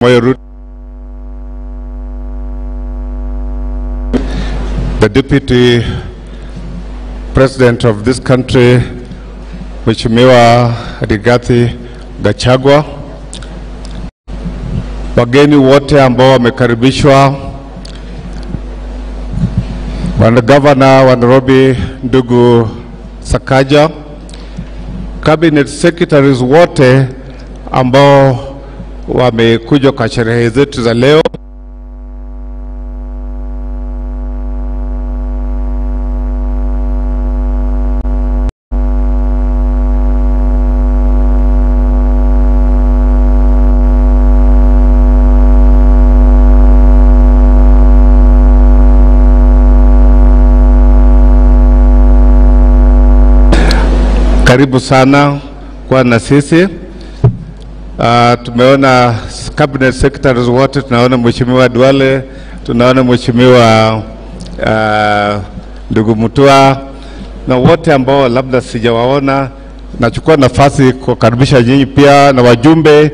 the Deputy President of this country, Mheshimiwa Rigathi Gachagua, wageni wote ambao wamekaribishwa, wana Governor wa Nairobi ndugu Sakaja, Cabinet Secretaries wote ambao wamekuja kwa sherehe zetu za leo. Karibu sana kwa na sisi. Tumeona Cabinet Secretaries wote, tunaona Mheshimiwa Duale, tunaona Mheshimiwa ndugu Mutua na wote ambao labda sijawaona. Nachukua nafasi kukaribisha nyinyi pia na wajumbe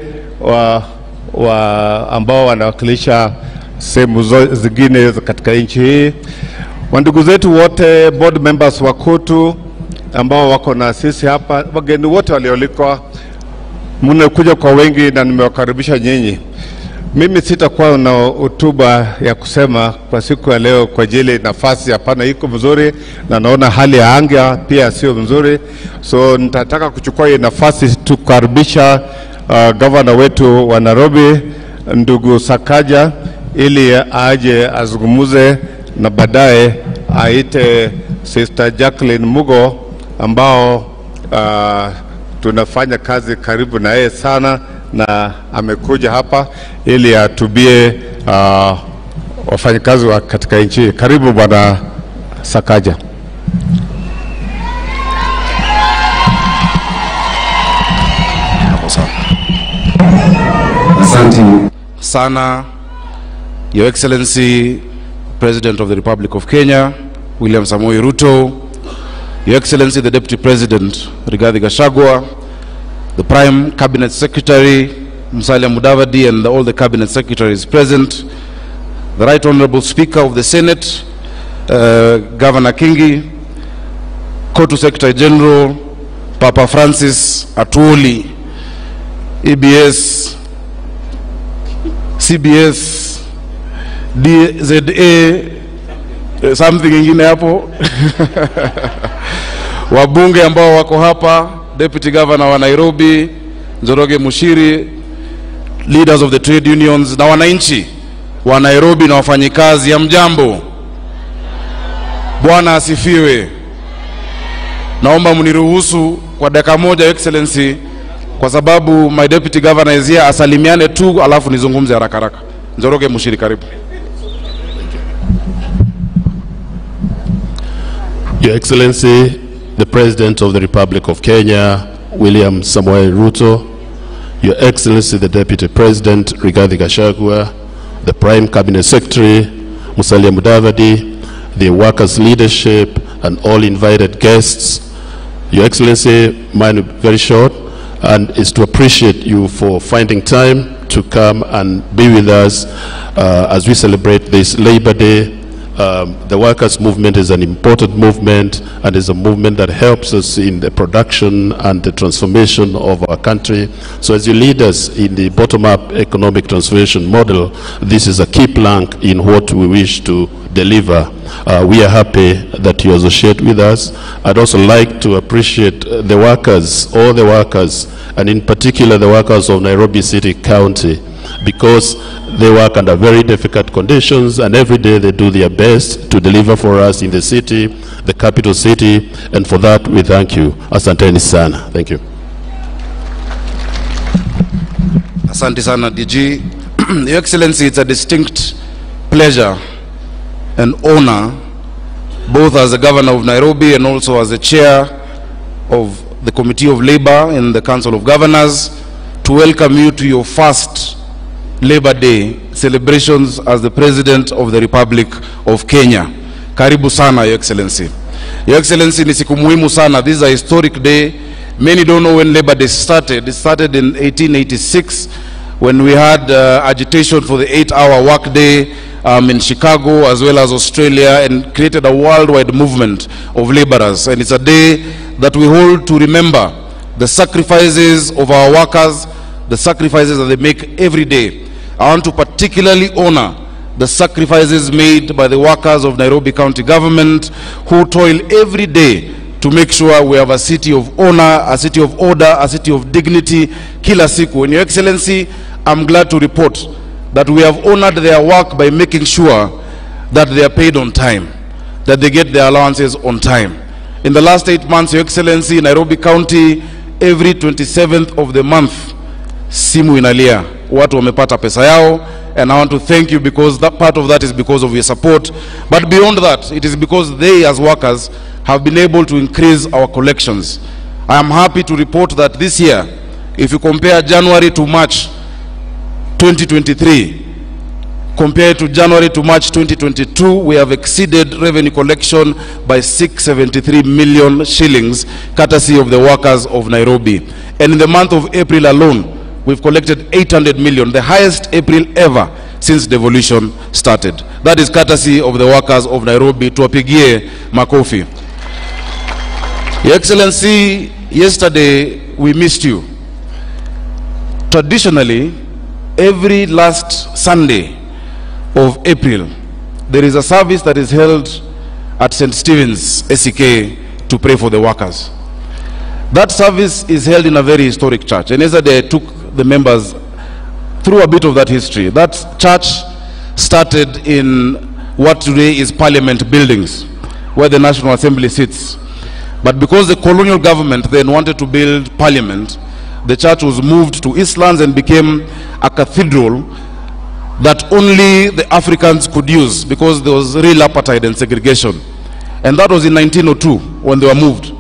ambao wanawakilisha sehemu zingine katika nchi hii. Wandugu zetu wote, board members wa KOTU ambao wako na sisi hapa, wageni wote walioalikwa, mnakuja kwa wengi na nimewakaribisha nyinyi. Mimi sitakuwa na hotuba ya kusema kwa siku ya leo kwa ajili nafasi hapana iko mzuri na naona hali ya anga pia sio mzuri. So nitataka kuchukua hii nafasi tukaribisha governor wetu wa Nairobi ndugu Sakaja ili aje azungumuze na baadaye aite Sister Jacqueline Mugo ambao tunafanya kazi karibu na yeye sana na amekuja hapa ili atubie wafanyakazi wa katika nchi. Karibu bwana Sakaja. Asante sana Your Excellency President of the Republic of Kenya William Samoei Ruto, Your Excellency the Deputy President Rigathi Gachagua, the Prime Cabinet Secretary Musalia Mudavadi and all the Cabinet Secretaries present, the Right Honorable Speaker of the Senate, Governor Kingi, KOTU Secretary General Papa Francis Atuoli, EBS, CBS, DZA, something ingine hapo. Wabunge ambao wako hapa, Deputy Governor wa Nairobi, Njoroge Mushiri, leaders of the trade unions na wananchi wa Nairobi na wafanyikazi, ya mjambo. Bwana asifiwe. Naomba mniruhusu kwa dakika moja Your Excellency, kwa sababu my Deputy Governor is here, asalimiane tu alafu nizungumze haraka haraka. Njoroge Mushiri, karibu. Your Excellency, the President of the Republic of Kenya, William Samoei Ruto, Your Excellency, the Deputy President, Rigathi Gachagua, the Prime Cabinet Secretary, Musalia Mudavadi, the workers' leadership, and all invited guests. Your Excellency, mine very short, and is to appreciate you for finding time to come and be with us as we celebrate this Labor Day. The workers' movement is an important movement and is a movement that helps us in the production and the transformation of our country. So as you lead us in the bottom-up economic transformation model, this is a key plank in what we wish to deliver. We are happy that you associate with us. I'd also like to appreciate the workers, all the workers, and in particular the workers of Nairobi City County, because they work under very difficult conditions and every day they do their best to deliver for us in the city, the capital city, and for that we thank you. Asanteni sana. Thank you. Asante sana DG. Your Excellency, it's a distinct pleasure and honor, both as the Governor of Nairobi and also as the Chair of the Committee of Labor in the Council of Governors, to welcome you to your first Labor Day celebrations as the President of the Republic of Kenya. Karibu sana, Your Excellency. Your Excellency, ni siku muhimu sana. This is a historic day. Many don't know when Labor Day started. It started in 1886 when we had agitation for the 8-hour workday in Chicago as well as Australia, and created a worldwide movement of laborers. And it's a day that we hold to remember the sacrifices of our workers, the sacrifices that they make every day. I want to particularly honor the sacrifices made by the workers of Nairobi County Government, who toil every day to make sure we have a city of honor, a city of order, a city of dignity, kila siku. And Your Excellency, I'm glad to report that we have honored their work by making sure that they are paid on time, that they get their allowances on time. In the last 8 months, Your Excellency, Nairobi County, every 27th of the month, simu inalia, watu wamepata pesa yao, and I want to thank you because that part of that is because of your support. But beyond that, it is because they as workers have been able to increase our collections. I am happy to report that this year, if you compare January to March 2023, compared to January to March 2022, we have exceeded revenue collection by 673 million shillings, courtesy of the workers of Nairobi. And in the month of April alone, we've collected 800 million, the highest April ever since devolution started. That is courtesy of the workers of Nairobi. Tuwapigie makofi. Your Excellency, yesterday we missed you. Traditionally, every last Sunday of April, there is a service that is held at St. Stephen's, SEK, to pray for the workers. That service is held in a very historic church. And yesterday I took the members through a bit of that history. That church started in what today is Parliament buildings, where the National Assembly sits. But because the colonial government then wanted to build Parliament, the church was moved to Eastlands and became a cathedral that only the Africans could use, because there was real apartheid and segregation. And that was in 1902 when they were moved.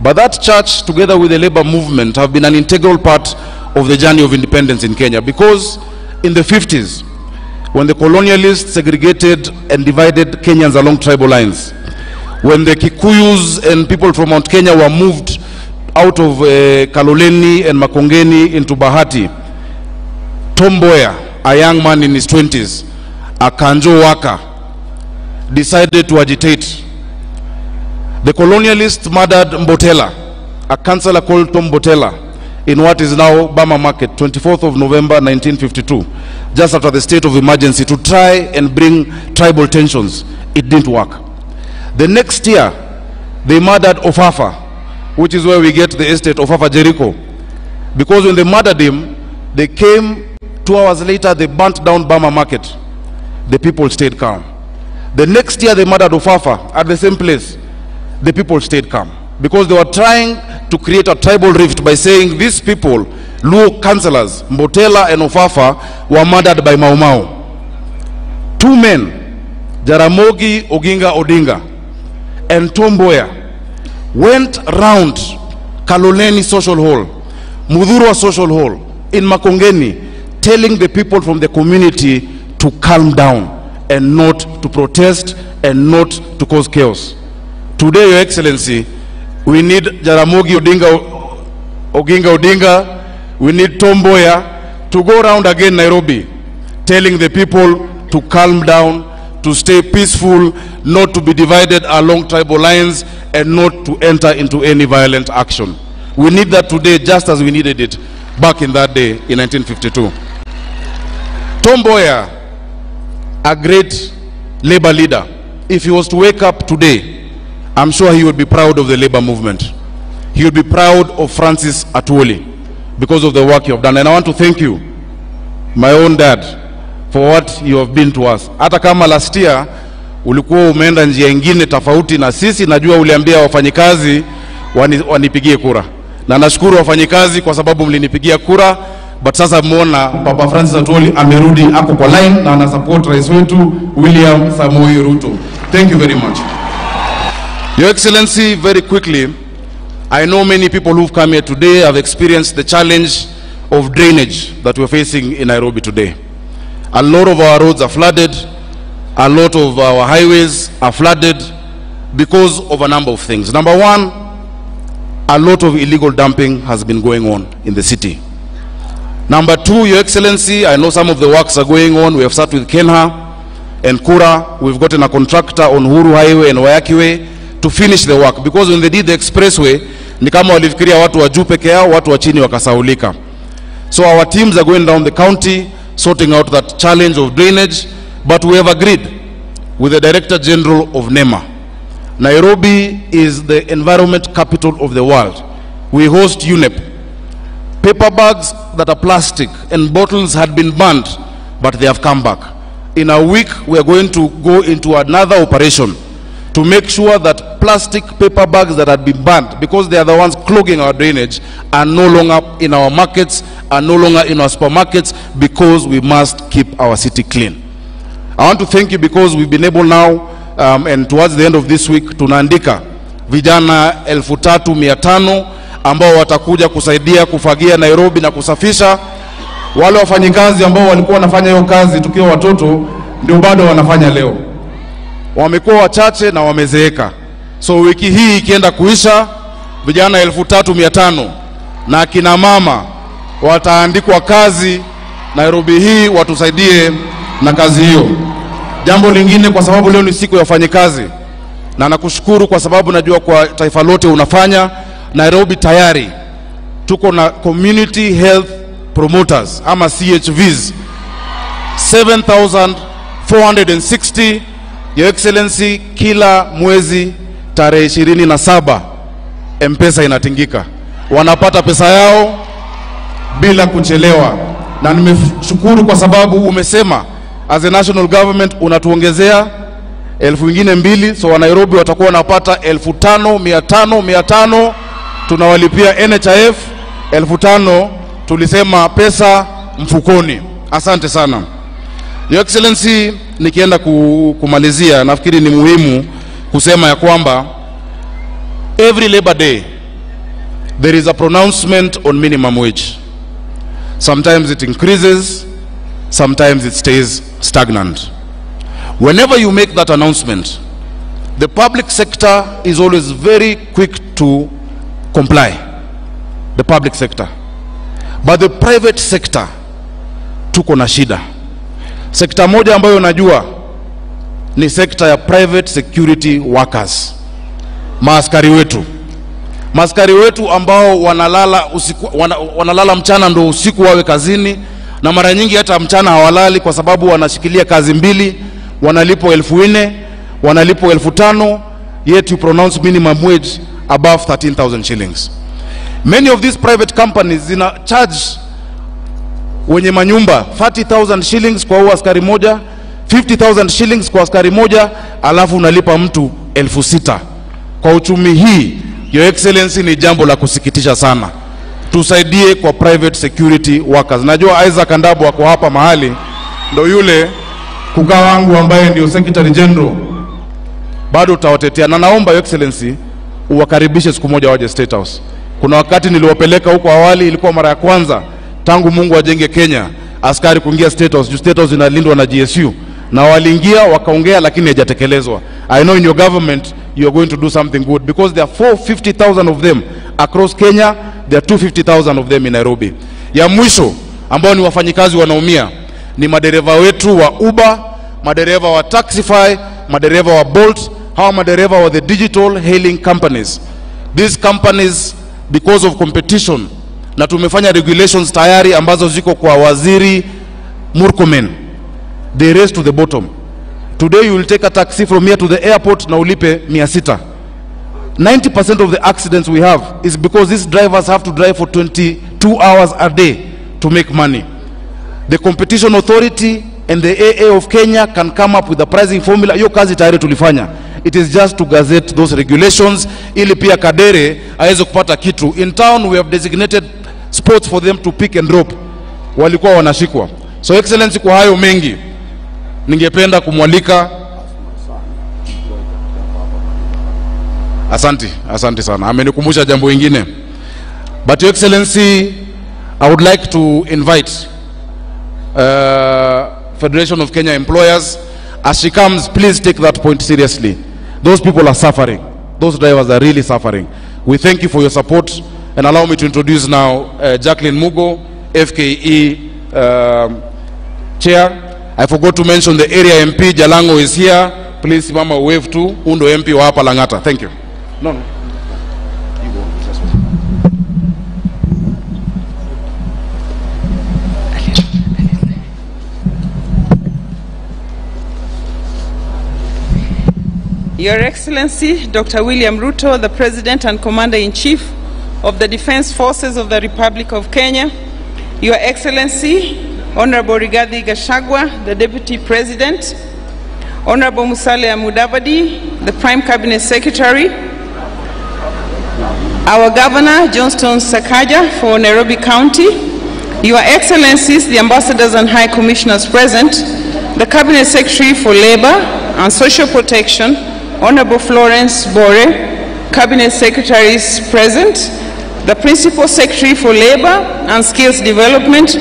But that church, together with the labor movement, have been an integral part of the journey of independence in Kenya, because in the 50s, when the colonialists segregated and divided Kenyans along tribal lines, when the Kikuyus and people from Mount Kenya were moved out of Kaloleni and Makongeni into Bahati, Tom Mboya, a young man in his 20s, a Kanjo worker, decided to agitate. The colonialists murdered Mbotela, a councillor called Tom Mbotela, in what is now Bama Market, 24th of November 1952, just after the state of emergency, to try and bring tribal tensions. It didn't work. The next year, they murdered Ofafa, which is where we get the estate Ofafa Jericho. Because when they murdered him, they came 2 hours later, they burnt down Bama Market. The people stayed calm. The next year, they murdered Ofafa at the same place. The people stayed calm, because they were trying to create a tribal rift by saying these people, Luo councillors, Mbotela and Ofafa, were murdered by Mau Mau. Two men, Jaramogi Oginga Odinga and Tom Mboya, went round Kaloleni Social Hall, Mudhurwa Social Hall, in Makongeni, telling the people from the community to calm down and not to protest and not to cause chaos. Today, Your Excellency, we need Jaramogi Oginga Odinga, we need Tom Mboya to go around again Nairobi, telling the people to calm down, to stay peaceful, not to be divided along tribal lines, and not to enter into any violent action. We need that today just as we needed it back in that day in 1952. Tom Mboya, a great labor leader, if he was to wake up today, I'm sure he would be proud of the labor movement. He would be proud of Francis Atwoli because of the work you have done. And I want to thank you, my own dad, for what you have been to us. Hata kama last year ulikuwa umeenda njia ingine tofauti na sisi, najua uliambia wafanyikazi wanipigie kura. Na nashukuru wafanyikazi kwa sababu mlinipigia kura, but sasa muona Papa Francis Atwoli amerudi ako kwa line na ana support rais wetu William Samoei Ruto. Thank you very much. Your Excellency, very quickly, I know many people who've come here today have experienced the challenge of drainage that we're facing in Nairobi today. A lot of our roads are flooded, a lot of our highways are flooded because of a number of things. Number one, a lot of illegal dumping has been going on in the city. Number 2, Your Excellency, I know some of the works are going on. We have started with Kenha and Kura. We've gotten a contractor on Huru Highway and Wayaki Way to finish the work, because when they did the expressway, ni kama walifikiria watu wa juu peke yao, watu wa chini wakasaulika. So our teams are going down the county, sorting out that challenge of drainage, but we have agreed with the Director General of NEMA. Nairobi is the environment capital of the world. We host UNEP. Paper bags that are plastic and bottles had been banned, but they have come back. In a week, we are going to go into another operation to make sure that plastic paper bags that had been banned, because they are the ones clogging our drainage, are no longer in our markets, are no longer in our supermarkets, because we must keep our city clean. I want to thank you because we've been able now, and towards the end of this week, tunaandika vijana 3,500 ambao watakuja kusaidia kufagia Nairobi na kusafisha. Wale wafanyikazi ambao walikuwa wanafanya hiyo kazi tukiwa watoto ndio bado wanafanya leo. Wamekuwa wachache na wamezeeka. So wiki hii ikienda kuisha, vijana 3,500 na akina mama wataandikwa kazi Nairobi hii, watusaidie na kazi hiyo. Jambo lingine, kwa sababu leo ni siku ya wafanyikazi, na nakushukuru kwa sababu najua kwa taifa lote unafanya. Nairobi tayari tuko na community health promoters ama CHVs 7,460. Your Excellency, kila mwezi tarehe 27 M-Pesa inatingika, wanapata pesa yao bila kuchelewa, na nimeshukuru kwa sababu umesema as a national government unatuongezea 2,000, so wa Nairobi watakuwa wanapata 5,500 tunawalipia NHIF 5,000, tulisema pesa mfukoni. Asante sana. Your Excellency, nikienda kumalizia, nafikiri ni muhimu kusema ya kwamba every Labor Day there is a pronouncement on minimum wage. Sometimes it increases, sometimes it stays stagnant. Whenever you make that announcement, the public sector is always very quick to comply, the public sector. But the private sector, tuko na shida. Sekta moja ambayo najua ni sekta ya private security workers. Maaskari wetu. Maaskari wetu ambao wanalala usiku, wanalala mchana ndo usiku wawe kazini, na mara nyingi hata mchana hawalali kwa sababu wanashikilia kazi mbili, wanalipo 4,000, wanalipo 5,000, yet you pronounce minimum wage above 13,000 shillings. Many of these private companies zina charge wenye manyumba 30,000 shillings kwa askari moja, 50,000 shillings kwa askari moja, alafu unalipa mtu 6,000. Kwa uchumi hii, Your Excellency, ni jambo la kusikitisha sana. Tusaidie kwa private security workers. Najua Isaac Andabo wako hapa mahali, ndo yule kukaa wangu ambaye ndio Secretary General. Bado utawatetea, na naomba Your Excellency uwakaribishe siku moja waje State House. Kuna wakati niliwapeleka huko awali, ilikuwa mara ya kwanza tangu Mungu ajenge Kenya askari kuingia State House. State House inalindwa na GSU, na waliingia wakaongea, lakini hajatekelezwa. I know in your government you are going to do something good, because there are 450,000 of them across Kenya, there are 250,000 of them in Nairobi. Ya mwisho ambao ni wafanyikazi wanaumia ni madereva wetu wa Uber, madereva wa Taxify, madereva wa Bolt, hawa madereva wa the digital hailing companies. These companies, because of competition, na tumefanya regulations tayari ambazo ziko kwa Waziri Murkomen, they race to the bottom. Today you will take a taxi from here to the airport na ulipe 600. 90% of the accidents we have is because these drivers have to drive for 22 hours a day to make money. The Competition Authority and the AA of Kenya can come up with a pricing formula. Hiyo kazi tayari tulifanya. It is just to gazette those regulations ili pia kadere aweze kupata kitu. In town we have designated spots for them to pick and drop. Walikuwa wanashikwa. So Excellency, kwa hayo mengi ningependa kumwalika. Asante sana. Amenikumbusha jambo lingine. But Your Excellency, I would like to invite Federation of Kenya Employers, as she comes, please take that point seriously. Those people are suffering. Those drivers are really suffering. We thank you for your support, and allow me to introduce now Jacqueline Mugo, FKE chair. I forgot to mention the area MP, Jalango, is here. Please, Mama, wave to Undo MP wa hapa Lang'ata. Thank you. No. Your Excellency, Dr. William Ruto, the President and Commander-in-Chief of the Defense Forces of the Republic of Kenya, Your Excellency, Honorable Rigathi Gachagua, the Deputy President, Honorable Musalia Mudavadi, the Prime Cabinet Secretary, our Governor, Johnston Sakaja for Nairobi County, Your Excellencies, the Ambassadors and High Commissioners present, the Cabinet Secretary for Labor and Social Protection, Honorable Florence Bore, Cabinet Secretaries present, the Principal Secretary for Labor and Skills Development,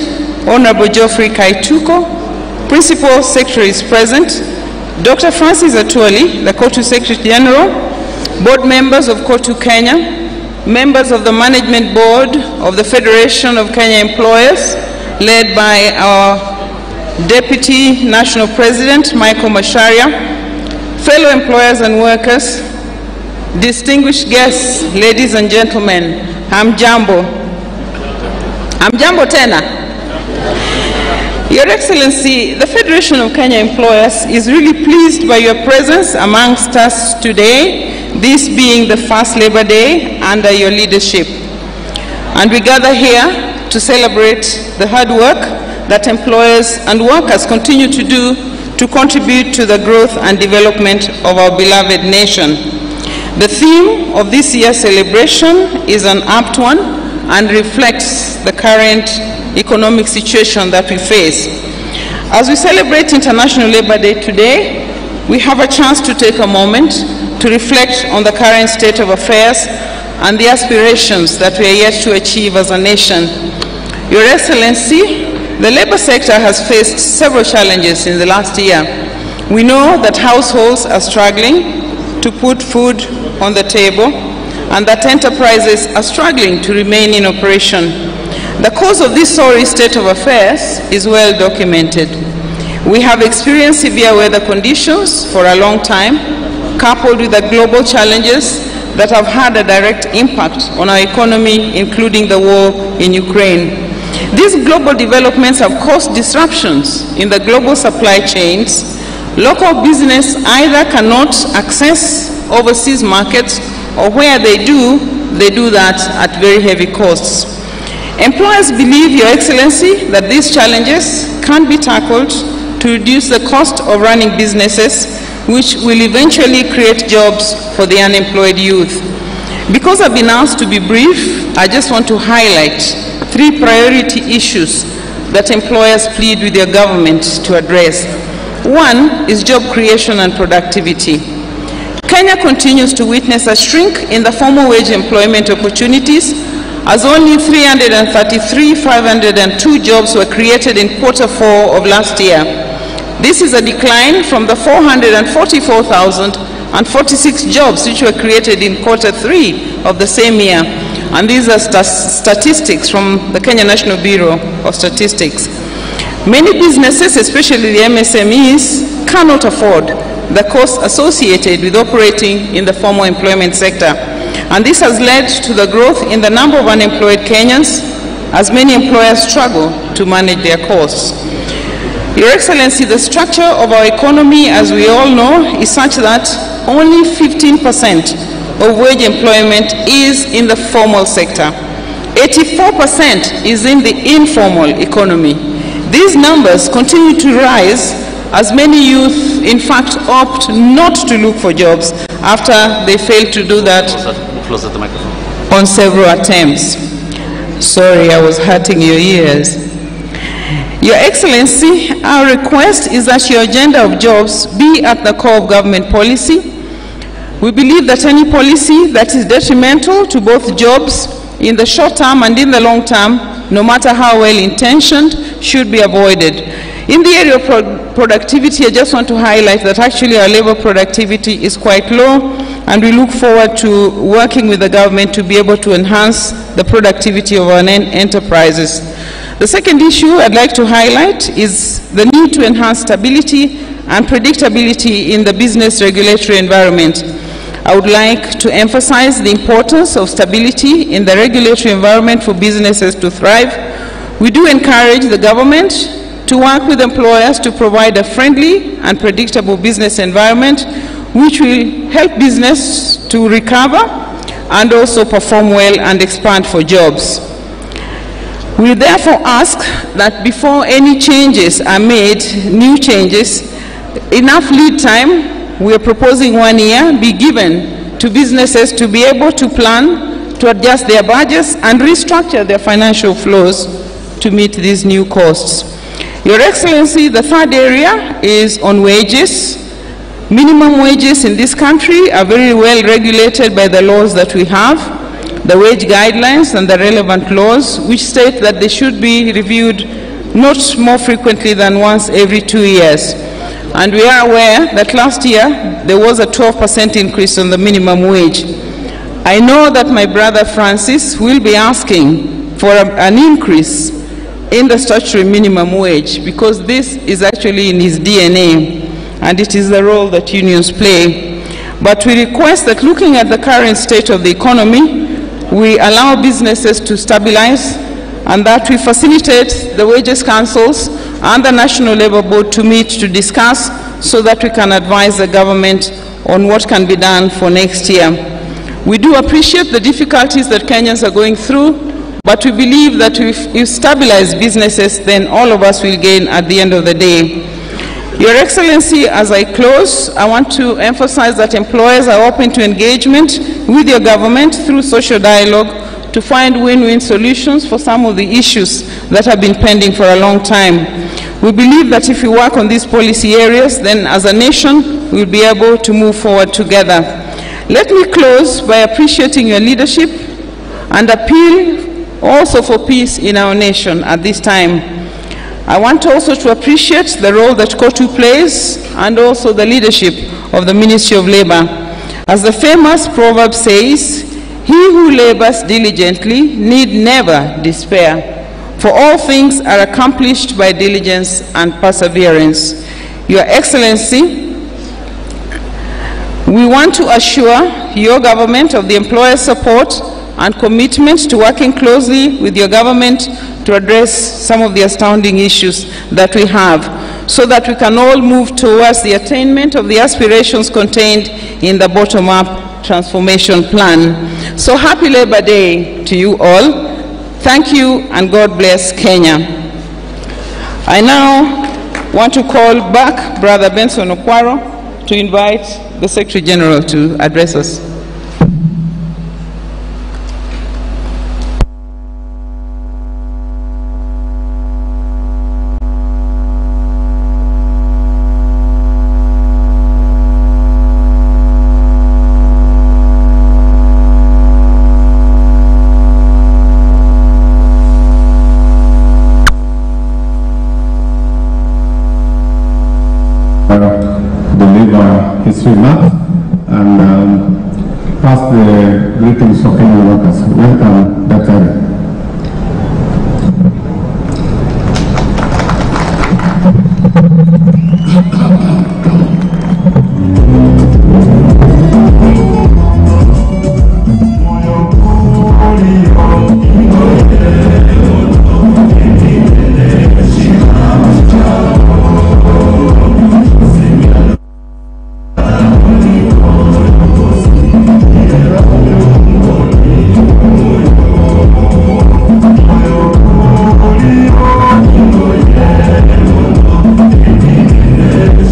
Honorable Geoffrey Kaituko, Principal Secretaries present, Dr. Francis Atwoli, the COTU Secretary General, board members of COTU Kenya, members of the Management Board of the Federation of Kenya Employers, led by our Deputy National President, Michael Macharia, fellow employers and workers, distinguished guests, ladies and gentlemen, hamjambo. Hamjambo tena. Your Excellency, the Federation of Kenya Employers is really pleased by your presence amongst us today, this being the first Labor Day under your leadership. And we gather here to celebrate the hard work that employers and workers continue to do to contribute to the growth and development of our beloved nation. The theme of this year's celebration is an apt one and reflects the current economic situation that we face. As we celebrate International Labor Day today, we have a chance to take a moment to reflect on the current state of affairs and the aspirations that we are yet to achieve as a nation. Your Excellency, the labor sector has faced several challenges in the last year. We know that households are struggling to put food on the table and that enterprises are struggling to remain in operation. The cause of this sorry state of affairs is well documented. We have experienced severe weather conditions for a long time, coupled with the global challenges that have had a direct impact on our economy, including the war in Ukraine. These global developments have caused disruptions in the global supply chains. Local business either cannot access overseas markets, or where they do that at very heavy costs. Employers believe, Your Excellency, that these challenges can be tackled to reduce the cost of running businesses, which will eventually create jobs for the unemployed youth. Because I've been asked to be brief, I just want to highlight 3 priority issues that employers plead with their government to address. One is job creation and productivity. Kenya continues to witness a shrink in the formal wage employment opportunities, as only 333,502 jobs were created in Q4 of last year. This is a decline from the 444,046 jobs which were created in Q3 of the same year. And these are statistics from the Kenya National Bureau of Statistics. Many businesses, especially the MSMEs, cannot afford the costs associated with operating in the formal employment sector. And this has led to the growth in the number of unemployed Kenyans, as many employers struggle to manage their costs. Your Excellency, the structure of our economy, as we all know, is such that only 15% of wage employment is in the formal sector. 84% is in the informal economy. These numbers continue to rise as many youth, in fact, opt not to look for jobs after they fail to do that on several attempts. Sorry, I was hurting your ears. Your Excellency, our request is that your agenda of jobs be at the core of government policy. We believe that any policy that is detrimental to both jobs in the short term and in the long term, no matter how well intentioned, should be avoided. In the area of productivity, I just want to highlight that actually our labor productivity is quite low, and we look forward to working with the government to be able to enhance the productivity of our enterprises. The second issue I'd like to highlight is the need to enhance stability and predictability in the business regulatory environment. I would like to emphasize the importance of stability in the regulatory environment for businesses to thrive. We do encourage the government to work with employers to provide a friendly and predictable business environment which will help business to recover and also perform well and expand for jobs. We therefore ask that before any changes are made, new changes, enough lead time, we are proposing 1 year, be given to businesses to be able to plan, to adjust their budgets and restructure their financial flows to meet these new costs. Your Excellency, the third area is on wages. Minimum wages in this country are very well regulated by the laws that we have, the wage guidelines and the relevant laws, which state that they should be reviewed not more frequently than once every 2 years. And we are aware that last year there was a 12% increase on the minimum wage. I know that my brother Francis will be asking for an increase in the statutory minimum wage because this is actually in his DNA and it is the role that unions play. But we request that looking at the current state of the economy, we allow businesses to stabilize and that we facilitate the wages councils and the National Labour Board to meet to discuss so that we can advise the government on what can be done for next year. We do appreciate the difficulties that Kenyans are going through, but we believe that if you stabilize businesses, then all of us will gain at the end of the day. Your Excellency, as I close, I want to emphasize that employers are open to engagement with your government through social dialogue to find win-win solutions for some of the issues that have been pending for a long time. We believe that if we work on these policy areas, then as a nation, we'll be able to move forward together. Let me close by appreciating your leadership and appeal also for peace in our nation at this time. I want also to appreciate the role that KOTU plays and also the leadership of the Ministry of Labor. As the famous proverb says, he who labors diligently need never despair, for all things are accomplished by diligence and perseverance. Your Excellency, we want to assure your government of the employer support and commitment to working closely with your government to address some of the astounding issues that we have, so that we can all move towards the attainment of the aspirations contained in the bottom-up transformation plan. So happy Labor Day to you all. Thank you and God bless Kenya. I now want to call back Brother Benson Okwaro to invite the Secretary General to address us. Deliver his remarks and pass the greetings of Kenyan workers. Welcome, Dr.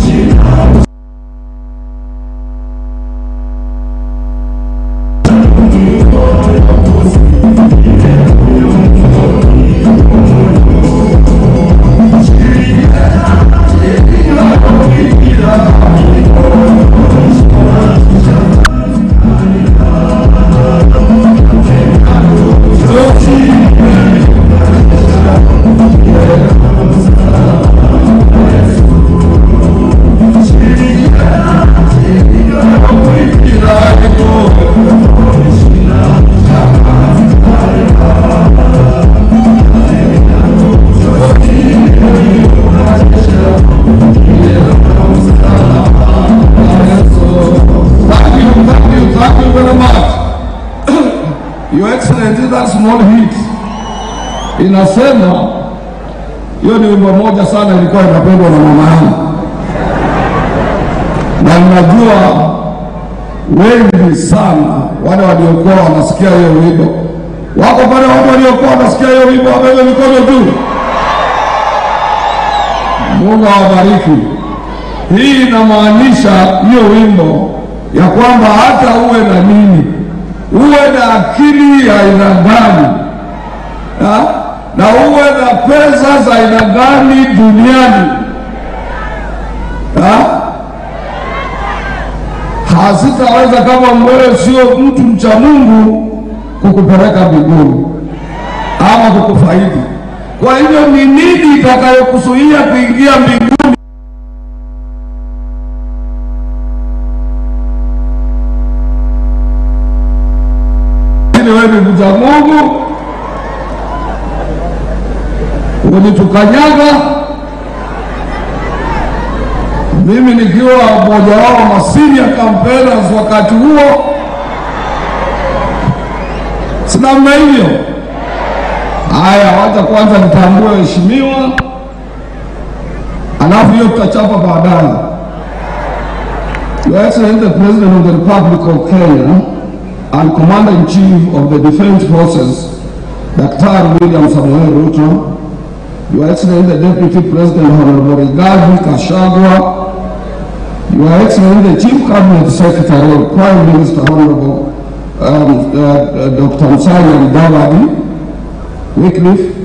She another small hit inasema, hiyo ni wimbo moja sana ilikuwa inapendwa na mama yangu, na ninajua wengi sana wale waliokuwa wanasikia hiyo wimbo. Wako pale watu waliokuwa wanasikia hiyo wimbo, wabebe mikono juu. Mungu awabariki. Hii inamaanisha hiyo wimbo ya kwamba hata uwe na nini, uwe na akili ya aina gani, na uwe na pesa za aina gani duniani, hasitaweza kama wewe sio mtu mcha Mungu kukupeleka mbinguni ama kukufaidi. Kwa hivyo ni nini itakayokuzuia kuingia mbinguni? Wewe ni mcha Mungu, unitukanyaga mimi nikiwa mmoja wao masenior campaigners wakati huo, sina hivyo. Haya, wacha kwanza nitambue heshimiwa, alafu hiyo tutachapa baadaye. Your Excellency the President of the Republic of Kenya and Commander-in-Chief of the Defense Forces, Dr. William Samoei Ruto, Your Excellency the Deputy President Honorable Rigathi Gachagua, Your Excellency the Chief Cabinet Secretary of Prime Minister Honorable Dr. Musalia Mudavadi, Wycliffe.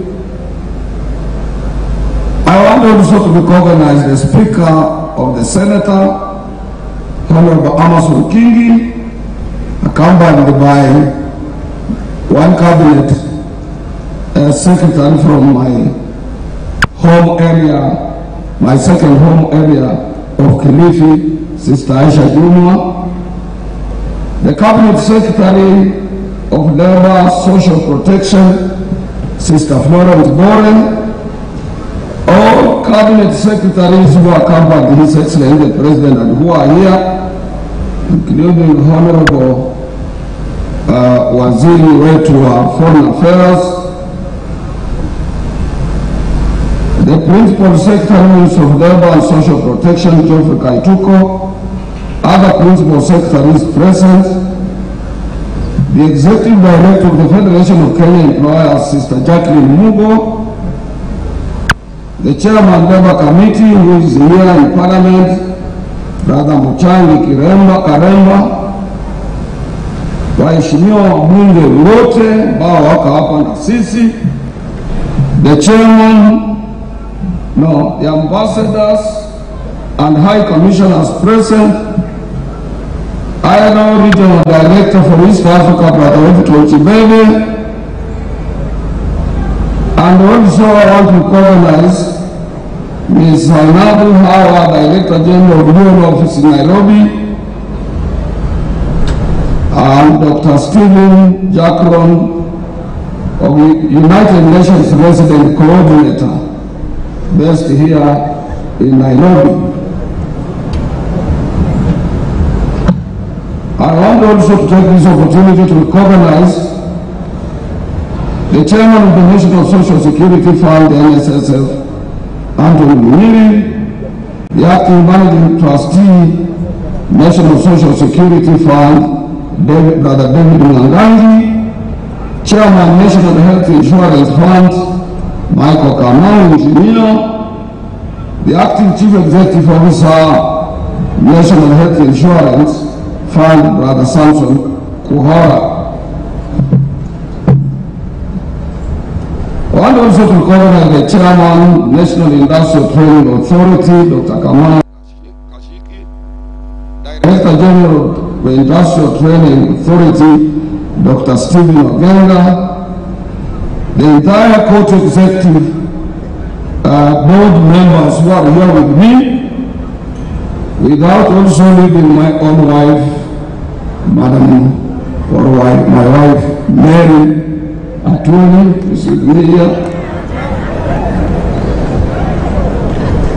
I want also to recognize the Speaker of the Senator, Honorable Amason Kingi, accompanied by one Cabinet Secretary from my home area, my second home area of Kilifi, Sister Aisha Jumwa, the Cabinet Secretary of Labor Social Protection, Sister Florence Boren, all Cabinet Secretaries who accompanied His Excellency the President and who are here, including Honorable Waziri wetu wa Foreign Affairs, the Principal Secretaries of Labor and Social Protection, Geoffrey Kaituko, other Principal Secretaries present, the Executive Director of the Federation of Kenya Employers, Sister Jacqueline Mugo, the Chairman Labor Committee who is here in Parliament, Brother Muchangi Karemba, waheshimiwa wabunge wote ambao wako hapa na sisi, the Chairman, the ambassadors and high commissioners present, ILO Regional Director for East Africa, Brother Victor Chibebe, and also I want to recognize Ms. Zainabu Hawa, Director General of the UN Office in Nairobi, and Dr. Stephen Jackron of the United Nations Resident Coordinator, based here in Nairobi. I want also to take this opportunity to recognize the Chairman of the National Social Security Fund, NSSF, Anthony Muiri, the Acting Managing Trustee, National Social Security Fund, Brother David Mwangangi, Chairman, National Health Insurance Fund, Michael Kamau, Engineer, the Acting Chief Executive Officer, National Health Insurance Fund, Brother Samson Kuhara. I want also to recognize the Chairman, National Industrial Training Authority, Dr. Kamal Kashiki, Director General of the Industrial Training Authority, Dr. Stephen Ogenga, the entire court executive board members who are here with me, without also leaving my own wife, my wife, Mary Atuni, is with me here.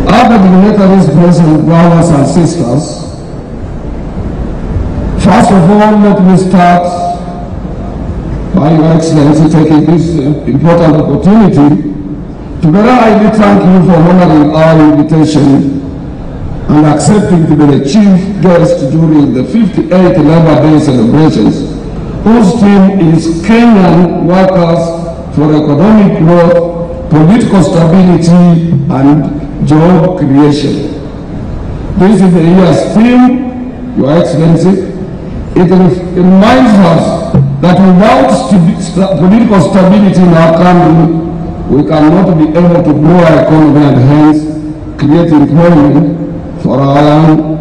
Other dignitaries present, brothers and sisters, first of all, let me start by Your Excellency taking this important opportunity to very highly thank you for honoring our invitation and accepting to be the chief guest during the 58th Labor Day celebrations, whose theme is Kenyan Workers for Economic Growth, Political Stability and Job Creation. This is the year's theme, Your Excellency. It reminds us that without political stability in our country, we cannot be able to grow our economy and hence create employment for our young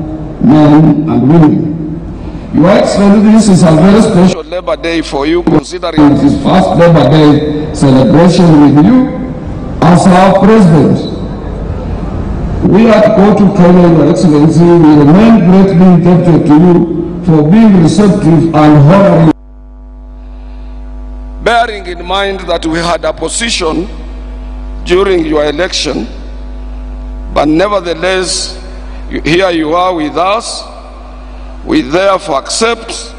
men and women. Your Excellency, this is a very special Labor Day for you, considering it is first Labor Day celebration with you as our President. We at Kotu Kenya, Your Excellency, we remain greatly indebted to you for being receptive and honoring. Bearing in mind that we had opposition during your election, but nevertheless, here you are with us. We therefore accept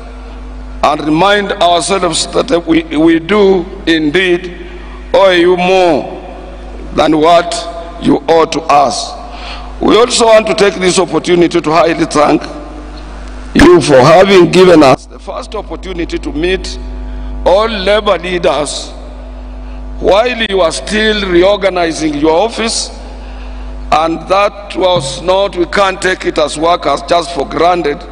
and remind ourselves that we do indeed owe you more than what you owe to us. We also want to take this opportunity to highly thank you for having given us the first opportunity to meet all labor leaders while you are still reorganizing your office, and that was not, we can't take it as workers just for granted,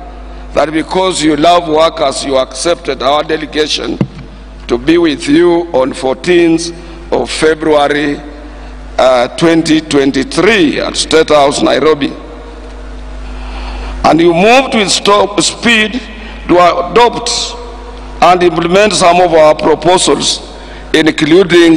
that because you love workers, you accepted our delegation to be with you on 14th of February 2023 at State House, Nairobi. And you moved with speed to adopt and implement some of our proposals, including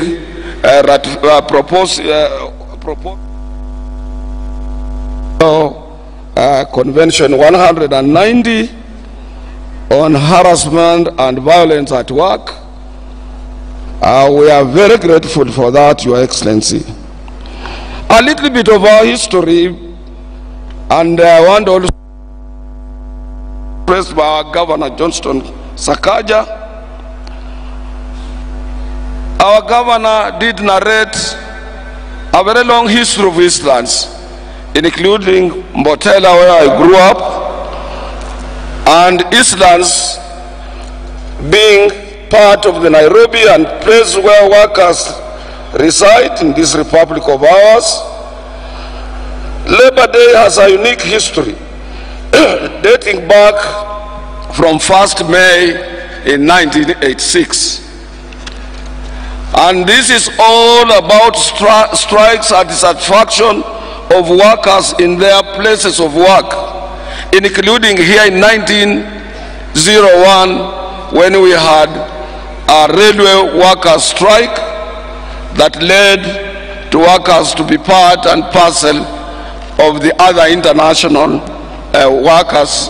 Convention 190 on harassment and violence at work. We are very grateful for that, Your Excellency. A little bit of our history, and I want to also express by our Governor Johnston Sakaja. Our governor did narrate a very long history of Eastlands, including Mbotela, where I grew up, and Eastlands being part of the Nairobi and place where workers reside in this republic of ours. Labor Day has a unique history dating back from 1st May in 1986. And this is all about strikes and dissatisfaction of workers in their places of work, including here in 1901 when we had a railway workers' strike that led to workers to be part and parcel of the other international workers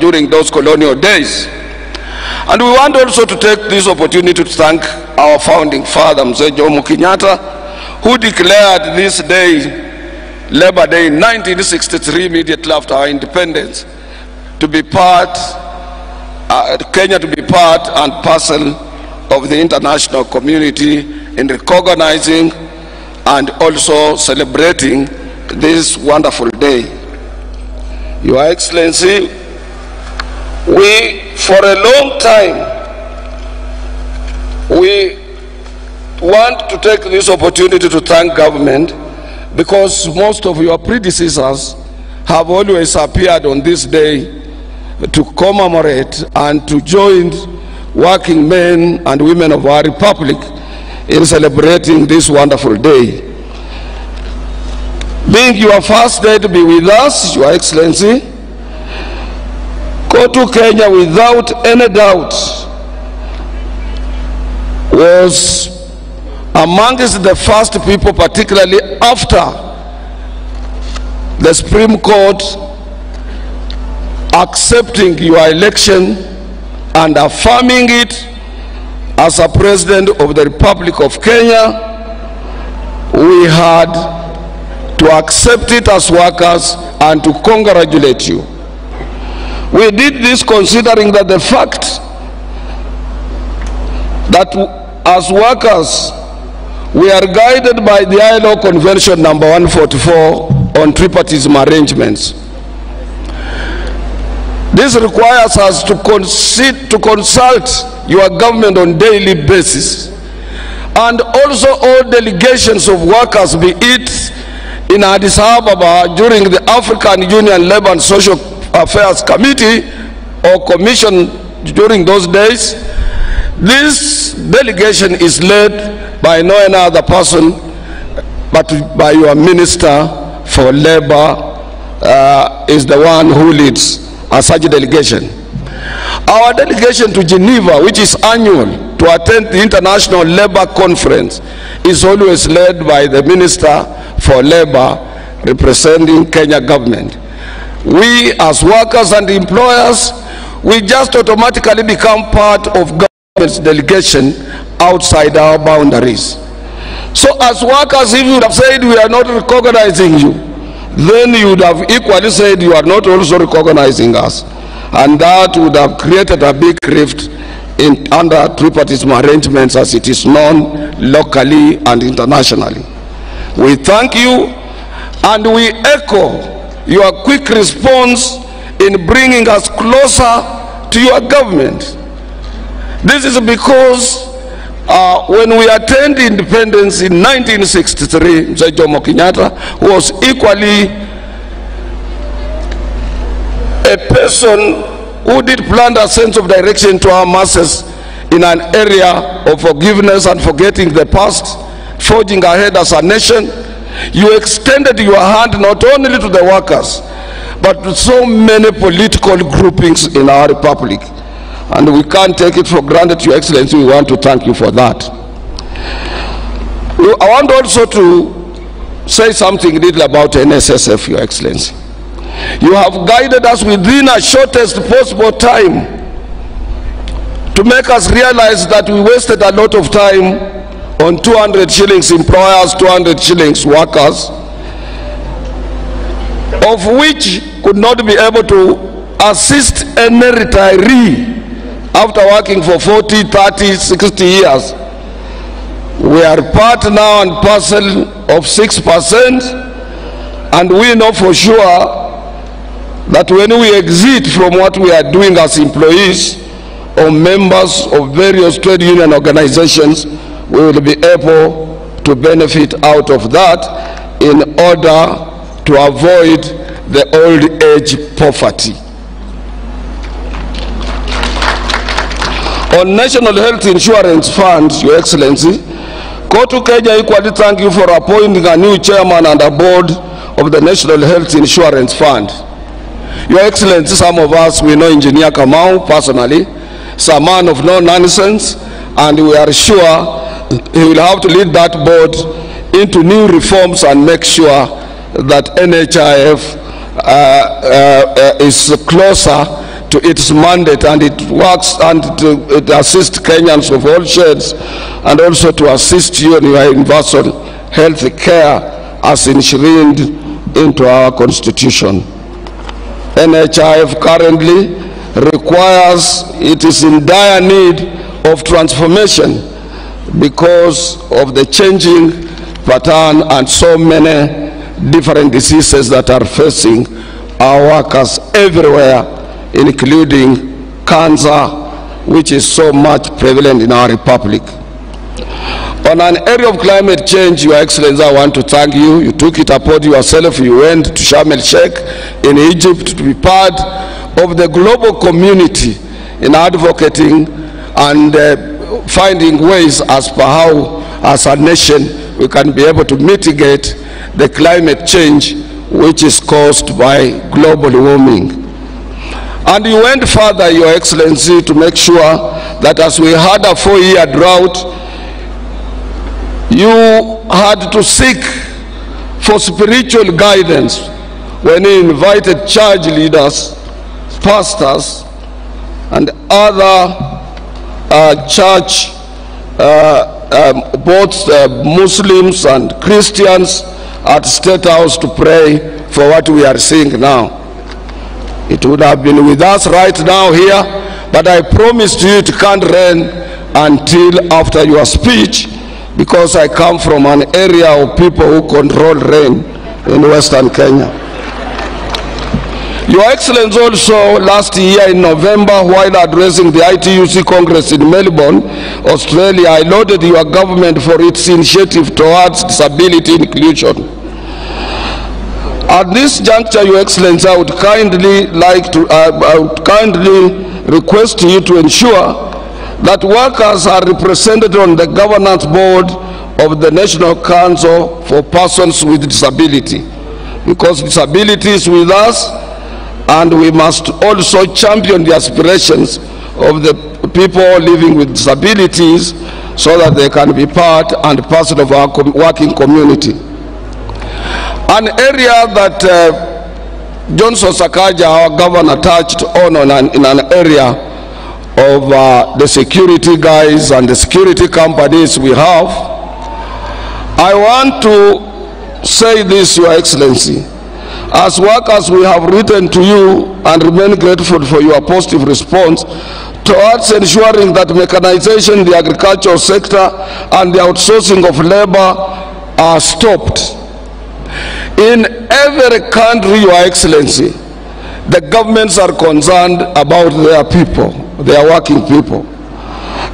during those colonial days. And we want also to take this opportunity to thank our founding father, Mzee Jomo Kenyatta, who declared this day, Labor Day, in 1963, immediately after our independence, to be part, Kenya to be part and parcel of the international community in recognizing and also celebrating this wonderful day. Your Excellency, we, for a long time, we want to take this opportunity to thank government, because most of your predecessors have always appeared on this day to commemorate and to join working men and women of our republic in celebrating this wonderful day. Being your first day to be with us, Your Excellency, Kotu Kenya, without any doubt, was amongst the first people, particularly after the Supreme Court accepting your election and affirming it as a President of the Republic of Kenya. We had to accept it as workers and to congratulate you. We did this considering that the fact that as workers, we are guided by the ILO Convention number 144 on tripartism arrangements. This requires us to consult your government on daily basis, and also all delegations of workers, be it in Addis Ababa during the African Union Labour and Social Affairs Committee or Commission during those days. This delegation is led by no other person but by your Minister for Labour, is the one who leads such a delegation. Our delegation to Geneva, which is annual, to attend the International Labour Conference, is always led by the Minister for Labour representing Kenya government. We as workers and employers, we just automatically become part of government's delegation outside our boundaries. So as workers, if you would have said we are not recognizing you, then you would have equally said you are not also recognizing us. And that would have created a big rift under tripartism arrangements as it is known locally and internationally. We thank you and we echo your quick response in bringing us closer to your government. This is because when we attained independence in 1963, Mzee Jomo Kenyatta was equally a person who did plant a sense of direction to our masses in an area of forgiveness and forgetting the past, forging ahead as a nation. You extended your hand not only to the workers, but to so many political groupings in our republic. And we can't take it for granted, Your Excellency. We want to thank you for that. I want also to say something little about NSSF, Your Excellency. You have guided us within a shortest possible time to make us realize that we wasted a lot of time on 200 shillings employers, 200 shillings workers, of which could not be able to assist any retiree after working for 40, 30, 60 years. We are part now and parcel of 6%, and we know for sure that when we exit from what we are doing as employees or members of various trade union organizations, we will be able to benefit out of that in order to avoid the old age poverty. On National Health Insurance Fund, Your Excellency, Kotu Kenya equally thank you for appointing a new chairman and a board of the National Health Insurance Fund. Your Excellency, some of us, we know Engineer Kamau personally. He's a man of no nonsense, and we are sure he will have to lead that board into new reforms and make sure that NHIF is closer to its mandate, and it works and it assists Kenyans of all shades, and also to assist you in your universal health care as enshrined into our constitution. NHIF currently requires, it is in dire need of transformation because of the changing pattern and so many different diseases that are facing our workers everywhere, including cancer, which is so much prevalent in our republic. On an area of climate change, Your Excellency, I want to thank you. You took it upon yourself. You went to Sharm el-Sheikh in Egypt to be part of the global community in advocating and finding ways as per how, as a nation, we can be able to mitigate the climate change which is caused by global warming. And you went further, Your Excellency, to make sure that as we had a 4-year drought, you had to seek for spiritual guidance when you invited church leaders, pastors, and other church, both Muslims and Christians, at State House to pray for what we are seeing now. It would have been with us right now here, but I promised you it can't rain until after your speech, because I come from an area of people who control rain in Western Kenya. Your Excellency, also last year in November, while addressing the ITUC Congress in Melbourne, Australia, I lauded your government for its initiative towards disability inclusion. At this juncture, Your Excellency, I would kindly request you to ensure that workers are represented on the governance board of the National Council for Persons with Disability, because disability is with us, and we must also champion the aspirations of the people living with disabilities so that they can be part and parcel of our working community. An area that Johnson Sakaja, our governor, touched on in an area of the security guys and the security companies we have. I want to say this, Your Excellency. As workers, we have written to you and remain grateful for your positive response towards ensuring that mechanization in the agricultural sector and the outsourcing of labor are stopped. In every country, Your Excellency, the governments are concerned about their people, their working people.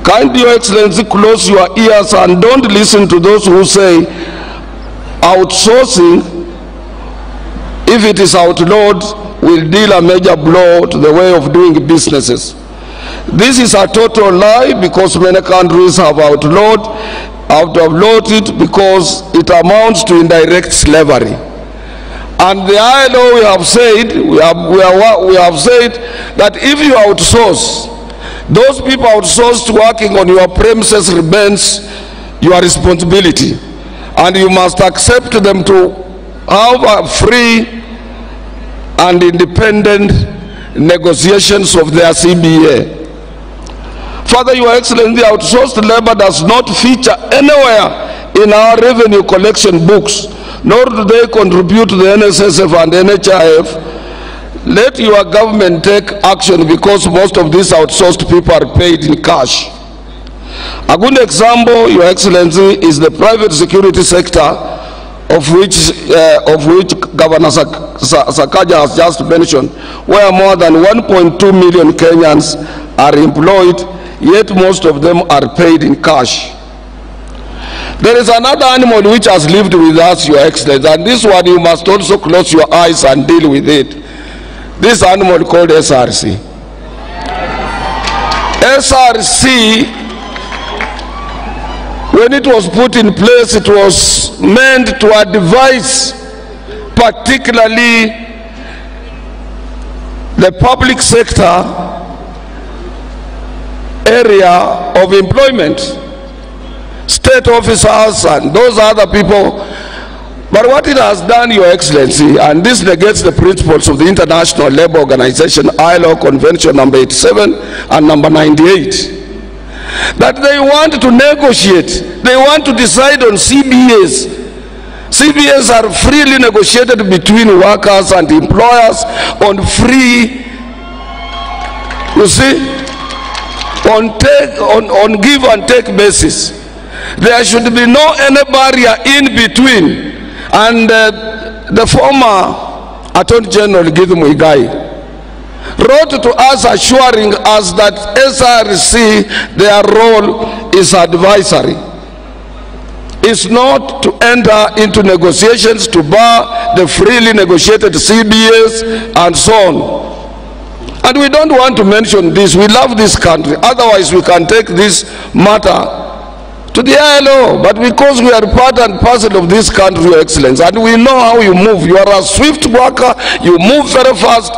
Kindly, Your Excellency, close your ears and don't listen to those who say outsourcing, if it is outlawed, will deal a major blow to the way of doing businesses. This is a total lie, because many countries have outlawed it because it amounts to indirect slavery. And the ILO, we have said that if you outsource, those people outsourced working on your premises remains your responsibility, and you must accept them to have a free and independent negotiations of their CBA. Further, Your Excellency, outsourced labor does not feature anywhere in our revenue collection books, nor do they contribute to the NSSF and NHIF. Let your government take action, because most of these outsourced people are paid in cash. A good example, Your Excellency, is the private security sector, of which Governor Sakaja has just mentioned, where more than 1.2 million Kenyans are employed, yet most of them are paid in cash. There is another animal which has lived with us, Your Excellency, and this one you must also close your eyes and deal with it. This animal called SRC. SRC, when it was put in place, it was meant to advise particularly the public sector area of employment, state officers and those other people. But what it has done, Your Excellency, and this negates the principles of the International Labour Organization ILO Convention number 87 and number 98, that they want to negotiate, they want to decide on CBAs. CBAs are freely negotiated between workers and employers on free, you see, on give and take basis. There should be no any barrier in between. And the former Attorney General Githu Muigai wrote to us assuring us that SRC, their role is advisory. It's not to enter into negotiations to bar the freely negotiated CBAs and so on. And we don't want to mention this. We love this country. Otherwise, we can take this matter to the ILO. But because we are part and parcel of this country, Your Excellency, and we know how you move. You are a swift worker. You move very fast.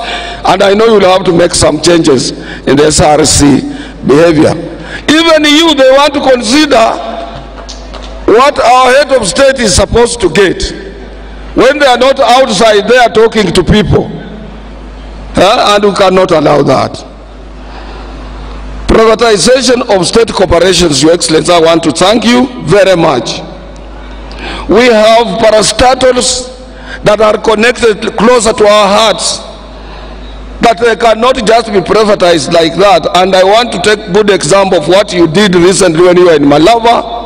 And I know you will have to make some changes in the SRC behavior. Even you, they want to consider what our head of state is supposed to get when they are not outside there talking to people. And we cannot allow that. Privatization of state corporations, Your Excellency, I want to thank you very much. We have parastatals that are connected closer to our hearts. that they cannot just be privatized like that. And I want to take good example of what you did recently when you were in Malava.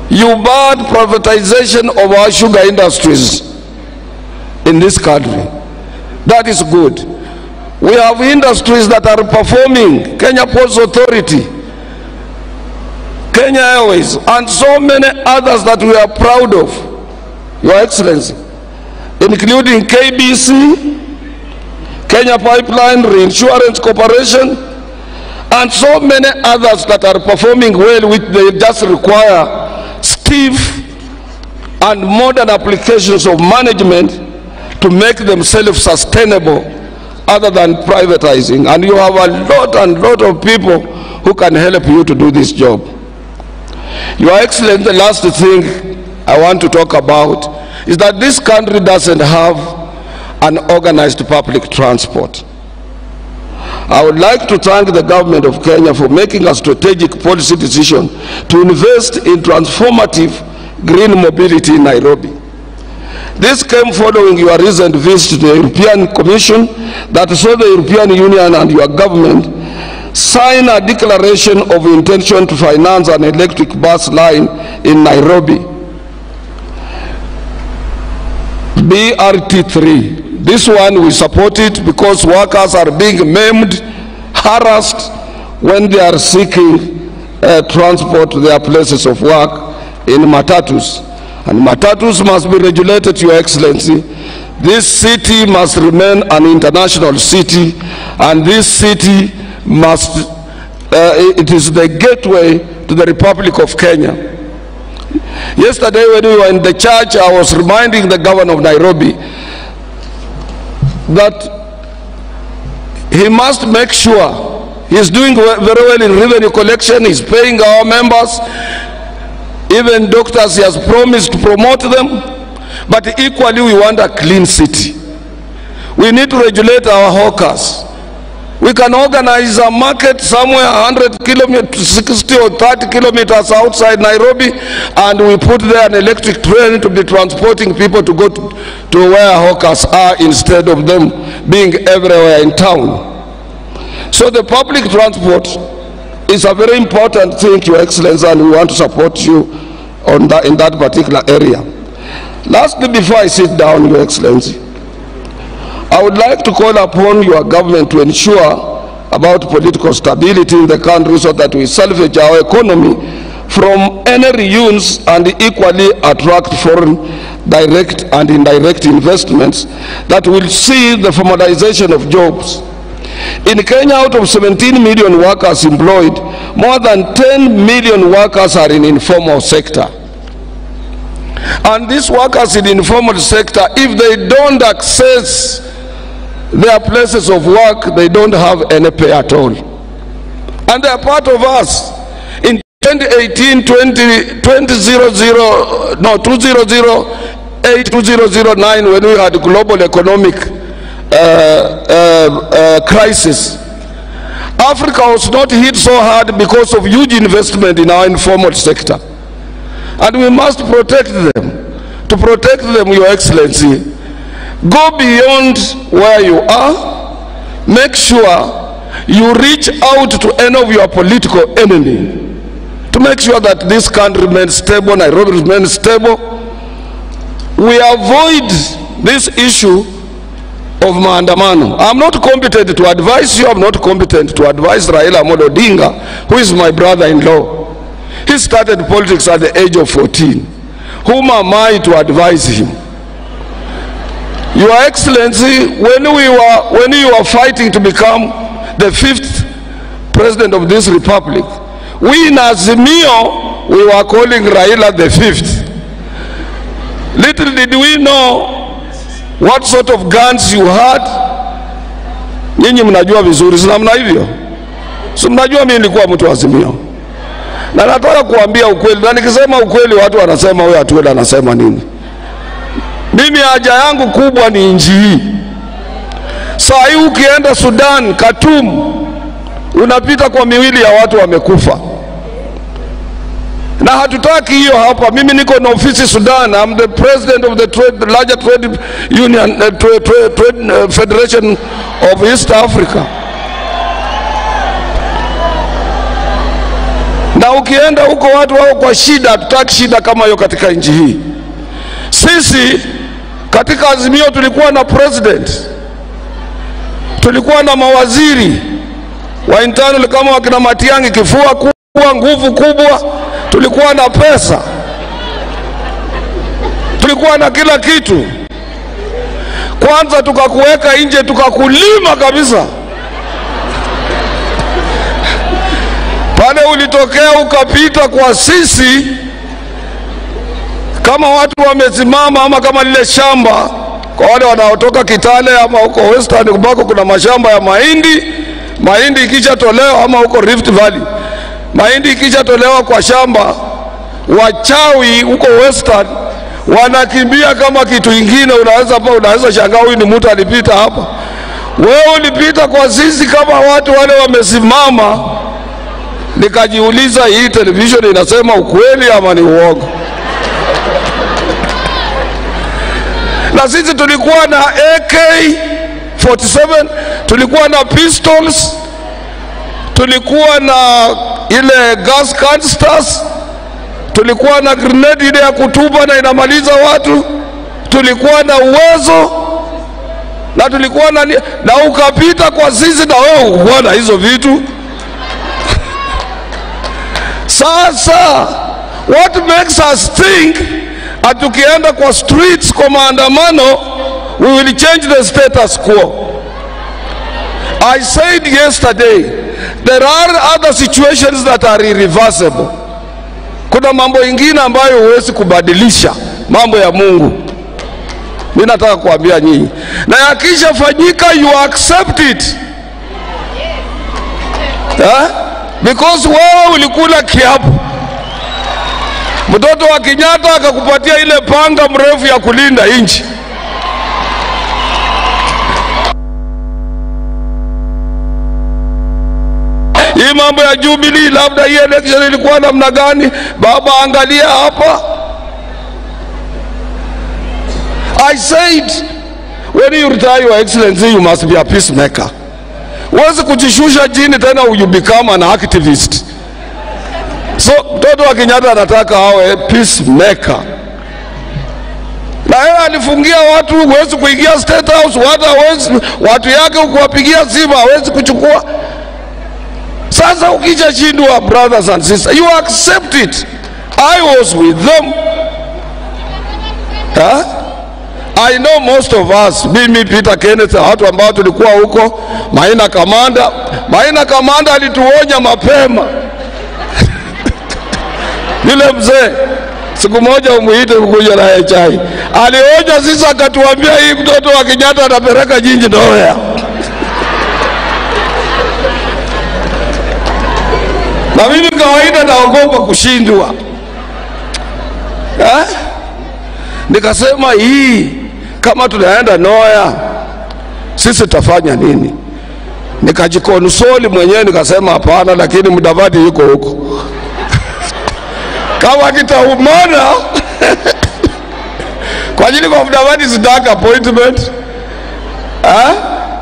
You barred privatization of our sugar industries in this country. That is good. We have industries that are performing, Kenya Ports Authority, Kenya Airways, and so many others that we are proud of, Your Excellency, including KBC, Kenya Pipeline, Reinsurance Corporation, and so many others that are performing well, which they just require stiff and modern applications of management to make themselves sustainable other than privatizing. And you have a lot of people who can help you to do this job. Your Excellency, the last thing I want to talk about is that this country doesn't have an organized public transport. I would like to thank the government of Kenya for making a strategic policy decision to invest in transformative green mobility in Nairobi. This came following your recent visit to the European Commission that saw the European Union and your government sign a declaration of intention to finance an electric bus line in Nairobi, BRT3. This one we support it because workers are being maimed, harassed when they are seeking transport to their places of work in matatus. And matatus must be regulated, Your Excellency. This city must remain an international city, and this city must, it is the gateway to the Republic of Kenya. Yesterday when we were in the church, I was reminding the governor of Nairobi that he must make sure he's doing very well in revenue collection, he's paying our members, even doctors he has promised to promote them, but equally we want a clean city. We need to regulate our hawkers. We can organize a market somewhere 100 kilometers, 60 or 30 kilometers outside Nairobi, and we put there an electric train to be transporting people to go to where hawkers are instead of them being everywhere in town. So the public transport is a very important thing, Your Excellency, and we want to support you on that, in that particular area. Lastly, before I sit down, Your Excellency, I would like to call upon your government to ensure about political stability in the country so that we salvage our economy from any reunions and equally attract foreign direct and indirect investments that will see the formalization of jobs. In Kenya, out of 17 million workers employed, more than 10 million workers are in informal sector. And these workers in informal sector, if they don't access their places of work, they don't have any pay at all. And they are part of us. In 2018, 2009, when we had global economic crisis, Africa was not hit so hard because of huge investment in our informal sector. And we must protect them. To protect them, Your Excellency, go beyond where you are. Make sure you reach out to any of your political enemy to make sure that this country remains stable, Nairobi remains stable. We avoid this issue of maandamano. I'm not competent to advise you. I'm not competent to advise Raila Amolo Odinga, who is my brother-in-law. He started politics at the age of 14. Whom am I to advise him? Your Excellency, when you were fighting to become the 5th president of this republic, we in Azimio, we were calling Raila the 5th. Little did we know what sort of guns you had. Nyinyi mnajua vizuri, si namna hivyo? So mnajua mimi nilikuwa mtu wa Azimio. Na nataka kuambia ukweli, na nikisema ukweli watu wanasema wewe atuenda anasema nini? Mimi haja yangu kubwa ni nchi hii. Saa hii ukienda Sudan, Khartoum, unapita kwa miwili ya watu wamekufa. Na hatutaki hiyo hapa. Mimi niko na ofisi Sudan. I'm the president of the larger trade union, trade federation of East Africa. Na ukienda huko watu wao kwa shida, hatutaki shida kama hiyo katika nchi hii. Sisi katika Azimio tulikuwa na president, tulikuwa na mawaziri wa internal kama wakina Matiang'i, kifua kubwa, nguvu kubwa, tulikuwa na pesa, tulikuwa na kila kitu. Kwanza tukakuweka nje, tukakulima kabisa. Pale ulitokea ukapita kwa sisi kama watu wamesimama, ama kama lile shamba kwa wale wanaotoka Kitale ama huko Western kubako kuna mashamba ya mahindi ikisha tolewa, ama huko Rift Valley mahindi ikisha tolewa kwa shamba, wachawi huko Western wanakimbia kama kitu kingine. Unaweza shangaa huyu ni mtu alipita hapa. Wewe ulipita kwa sisi kama watu wale wamesimama. Nikajiuliza, hii television inasema ukweli ama ni uongo? Na sisi tulikuwa na AK-47, tulikuwa na pistols, tulikuwa na ile gas canisters, tulikuwa na grenade ile ya kutupa na inamaliza watu, tulikuwa na uwezo, na tulikuwa na ukapita kwa sisi na wewe ukuwa na hizo vitu. Sasa what makes us think atukienda kwa streets kwa maandamano we will change the status quo? I said yesterday there are other situations that are irreversible. Kuna mambo ingine ambayo huwezi kubadilisha, mambo ya Mungu. Mimi nataka kuambia nyinyi, na yakisha fanyika you accept it. Because wewe ulikula kiapo. Mtoto wa Kenyatta akakupatia ile panga mrefu ya kulinda nchi. Hii mambo ya Jubilee, labda hii election ilikuwa namna gani? Baba, angalia hapa. I said when you retire, Your Excellency, you must be a peacemaker. Huwezi kujishusha jini tena you become an activist. So mtoto wa Kenyatta anataka awe peacemaker. Na yeye alifungia watu, huwezi kuingia State House, watu yake ukuwapigia simu hawezi kuchukua. Sasa ukija shindwa, brothers and sisters, you accept it. I was with them. I know most of us, mimi Peter Kenneth, watu ambao tulikuwa huko. Maina Kamanda alituonya mapema. Yule mzee siku moja umuite kukuja na chai, alionya sisi akatuambia hii mtoto wa Kenyatta atapeleka jinji ndoya. Na mimi kawaida naogopa kushindwa. Nikasema hii kama tunaenda Noya sisi tutafanya nini? Nikajikonsoli mwenyewe nikasema hapana, lakini Mudavadi yuko huko. Kama kitaumana kwa ajili kwa Mudavadi sitaka appointment.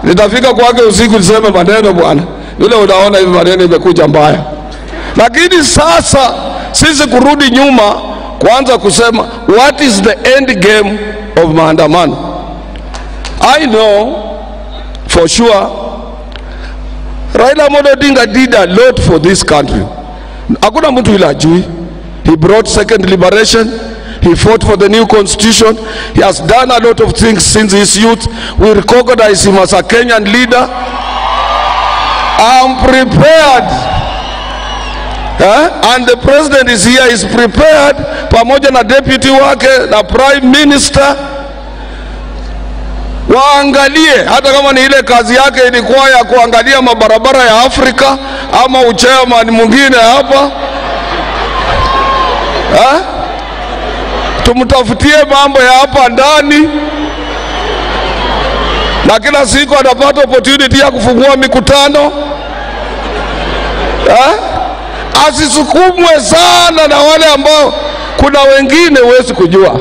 Nitafika kwake usiku niseme maneno, bwana yule unaona hivi maneno imekuja mbaya. Lakini sasa sisi kurudi nyuma kwanza kusema what is the end game of maandamano. I know for sure Raila Amolo Odinga did a lot for this country. Hakuna mtu ila ajui. He brought second liberation. He fought for the new constitution. He has done a lot of things since his youth. We recognize him as a Kenyan leader. I'm prepared. And the president is here, is prepared, pamoja na deputy wake na prime minister. Waangalie, hata kama ni ile kazi yake ilikuwa ya kuangalia mabarabara ya Afrika ama uchairman mwingine hapa. Tumtafutie mambo ya hapa ndani. Na kila siku atapata opportunity ya kufungua mikutano. asisukumwe sana na wale ambao kuna wengine huwezi kujua.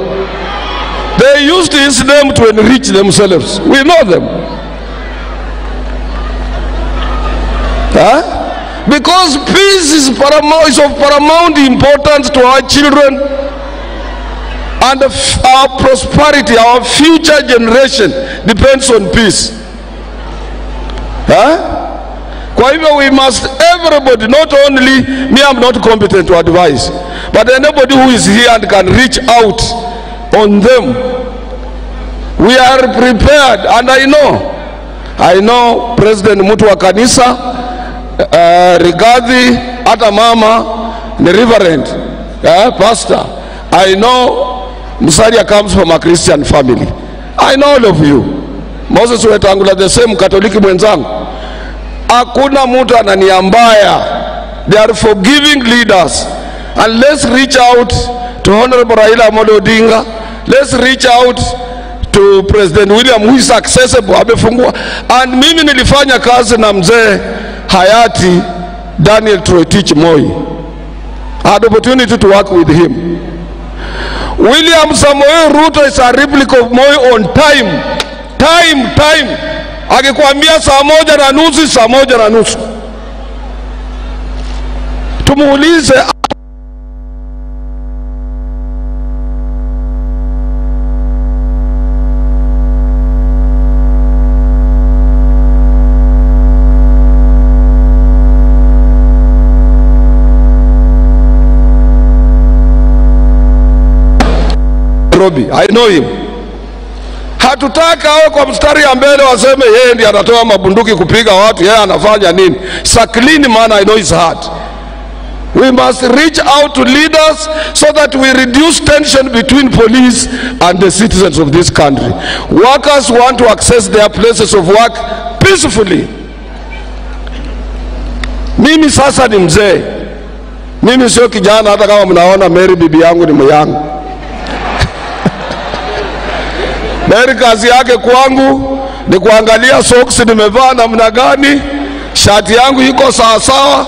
They used his name to enrich themselves. We know them. Because peace is of paramount importance to our children and our prosperity, our future generation depends on peace. Kwa hivyo we must, everybody, not only me, I'm not competent to advise, but anybody who is here and can reach out on them, we are prepared. And I know President Mutu wa Kanisa, Rigathi, hata mama ni reverend, pastor. I know Musalia comes from a Christian family. I know all of you. Moses Wetangula the same Katoliki mwenzangu. Hakuna mtu ananiambaya. They are forgiving leaders. And let's reach out to Honorable Raila Amolo Odinga. Let's reach out to President William, who is accessible. And mimi nilifanya kazi na mzee hayati Daniel Toroitich Moi. I had the opportunity to work with him. William Samoei Ruto is a replica of Moi on time. Akikwambia saa moja na nusu. Tumuulize I know him. Hatutaka awe kwa mstari ya mbele waseme yeye ndiye anatoa mabunduki kupiga watu, yeye anafanya nini. It's a clean man, I know his heart. We must reach out to leaders so that we reduce tension between police and the citizens of this country. Workers want to access their places of work peacefully. Mimi sasa ni mzee. Mimi sio kijana, hata kama mnaona Mary bibi yangu ni myangu. Mary kazi yake kwangu ni kuangalia socks nimevaa namna gani, shati yangu iko sawa sawa,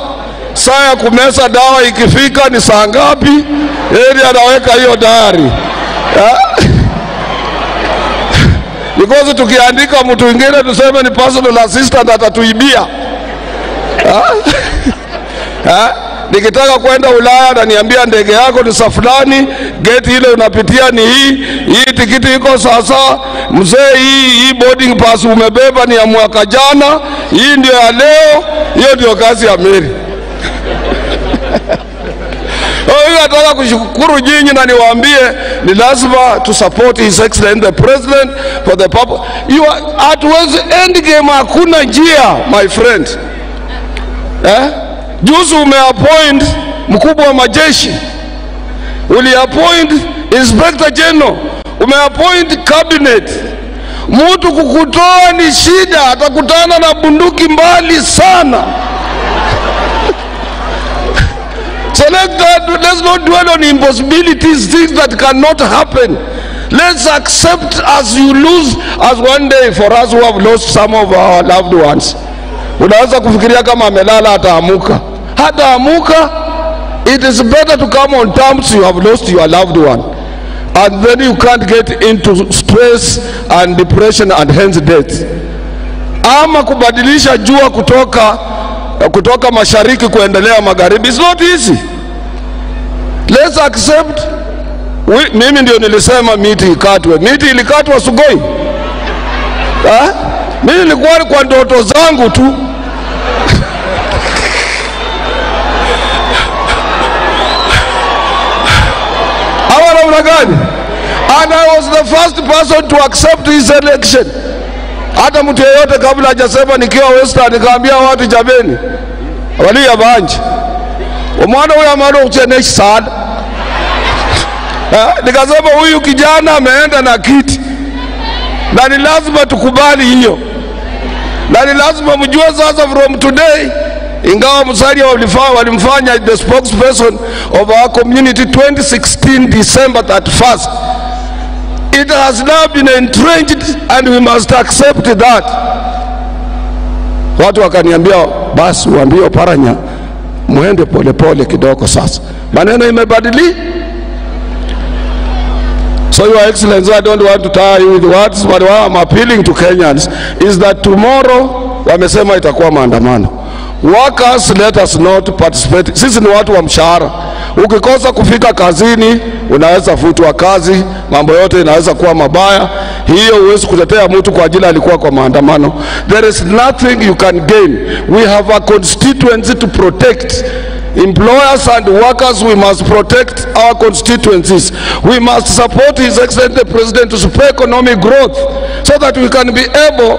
saa ya kumeza dawa ikifika ni saa ngapi, yeye anaweka hiyo diary. Because tukiandika mtu mwingine tuseme ni personal assistant atatuibia. Nikitaka kwenda Ulaya na niambia ndege yako ni safulani, gate ile unapitia ni hii tikiti iko sasa, mzee hii boarding pass umebeba ni ya mwaka jana, hii ndio ya leo, hiyo ndio kazi ya Mary. Huyu nataka kushukuru nyinyi na niwaambie ni lazima to support His Excellency the President for the purpose. You are at end game, hakuna njia my friend. Juzi umeappoint mkubwa wa majeshi, uliappoint Inspector General, umeappoint cabinet. Mtu kukutoa ni shida, atakutana na bunduki mbali sana. So let's not dwell on impossibilities, things that cannot happen. Let's accept as you lose, as one day for us who have lost some of our loved ones. Unaweza kufikiria kama amelala ataamuka. Hataamuka. It is better to come on terms you have lost your loved one. And then you can't get into stress and depression and hence death. Ama kubadilisha jua kutoka mashariki kuendelea magharibi. It's not easy. Let's accept. Mimi ndio nilisema miti ikatwe. Miti ilikatwa Sugoi. Mimi nilikuwa kwa ndoto zangu tu. And I was the first person to accept his election. Hata mtu yeyote kabla hajasema nikiwa Western nikaambia watu jameni, wali ya banji umwana huyu amado ucheneshi sana. Nikasema huyu kijana ameenda na kiti, na ni lazima tukubali hiyo, na ni lazima mjue sasa from today, ingawa Musalia walimfanya the spokesperson of our community 2016 December 31st, it has now been entrenched and we must accept that. Watu wakaniambia basi uambie Oparanya muende polepole kidogo sasa. Maneno imebadili. So Your Excellency, I don't want to tie you with words, but what I'm appealing to Kenyans is that tomorrow wamesema itakuwa maandamano. Workers, let us not participate. Sisi ni watu wa mshahara. Ukikosa kufika kazini, unaweza futwa kazi, mambo yote inaweza kuwa mabaya. Hiyo huwezi kutetea mtu kwa ajili alikuwa kwa maandamano. There is nothing you can gain. We have a constituency to protect. Employers and workers, we must protect our constituencies. We must support His Excellency the President to support economic growth so that we can be able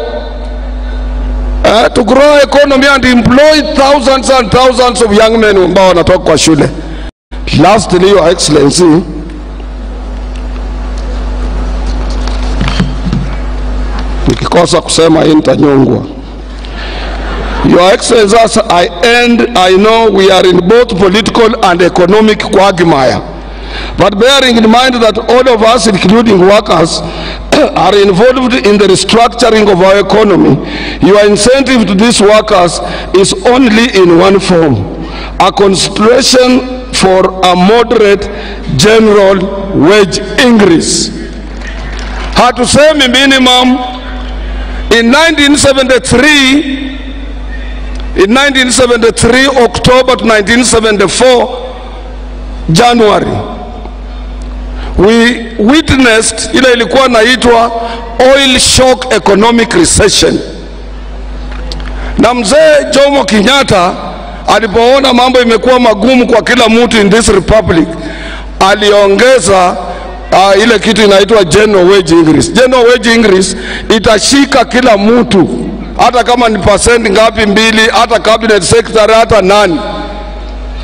to grow economy and employ thousands and thousands of young men ambao wanatoka kwa shule. Lastly, Your Excellency, nikikosa kusema hii nitanyongwa. Your Excellency, as I end, I know we are in both political and economic quagmire. But bearing in mind that all of us, including workers, are involved in the restructuring of our economy, your incentive to these workers is only in one form: a consideration for a moderate general wage increase. Hatusemi minimum. In 1973, October to 1974, January, we witnessed ile ilikuwa naitwa oil shock economic recession. Na mzee Jomo Kenyatta alipoona mambo imekuwa magumu kwa kila mtu in this republic, aliongeza ile kitu inaitwa general wage increase. General wage increase itashika kila mtu, hata kama ni percent ngapi mbili, hata cabinet secretary, hata nani,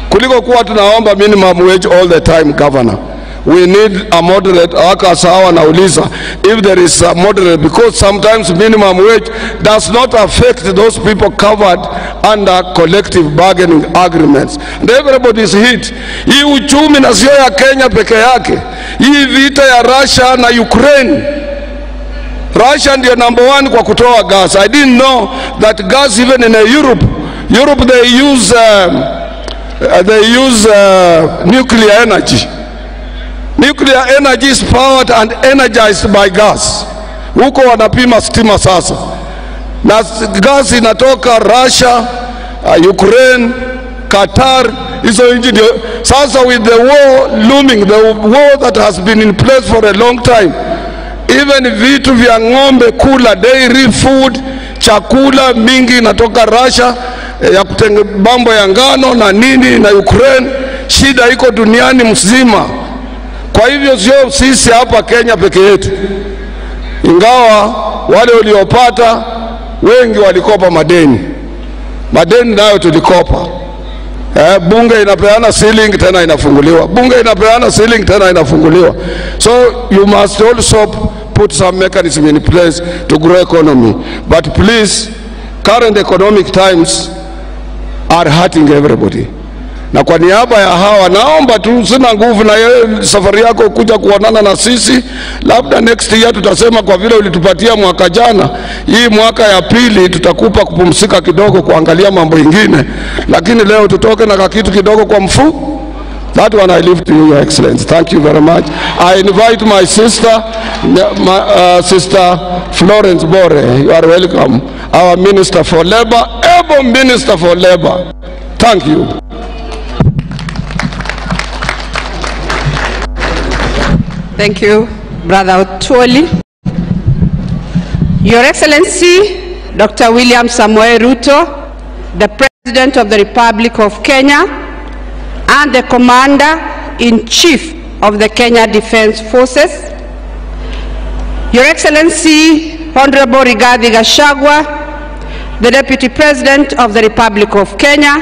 kuliko kuwa tunaomba minimum wage all the time. Governor, we need a moderate. Akasawa nauliza if there is a moderate, because sometimes minimum wage does not affect those people covered under collective bargaining agreements, and everybody is hit. Hii uchumi na sio ya Kenya peke yake. Hii vita ya Russia na Ukraine, Russia ndio number one kwa kutoa gas. I didn't know that gas even in Europe they use nuclear energy. Nuclear energy is powered and energized by gas. Huko wanapima stima sasa. Na gas inatoka Russia, Ukraine, Qatar, hizo nchi ndio. Sasa with the war looming, the war that has been in place for a long time, even vitu vya ng'ombe kula, dairy food, chakula mingi inatoka Russia, ya kutenge mambo ya ngano na nini na Ukraine. Shida iko duniani mzima. Kwa hivyo sio sisi hapa Kenya peke yetu. Ingawa wale waliopata wengi walikopa madeni. Madeni nayo tulikopa. Bunge inapeana ceiling tena inafunguliwa. Bunge inapeana ceiling tena inafunguliwa. So you must also put some mechanism in place to grow economy. But please, current economic times are hurting everybody. Na kwa niaba ya hawa naomba tu, sina nguvu na safari yako kuja kuonana na sisi. Labda next year tutasema kwa vile ulitupatia mwaka jana, hii mwaka ya pili tutakupa kupumzika kidogo kuangalia mambo ingine. Lakini leo tutoke na kitu kidogo kwa mfu. That one I leave to you, Your Excellency. Thank you very much. I invite my sister, Sister Florence Bore. You are welcome. Our Minister for Labor, able Minister for Labor. Thank you. Thank you, Brother Otuoli. Your Excellency, Dr. William Samoei Ruto, the President of the Republic of Kenya and the Commander-in-Chief of the Kenya Defense Forces, Your Excellency, Honorable Rigathi Gachagua, the Deputy President of the Republic of Kenya,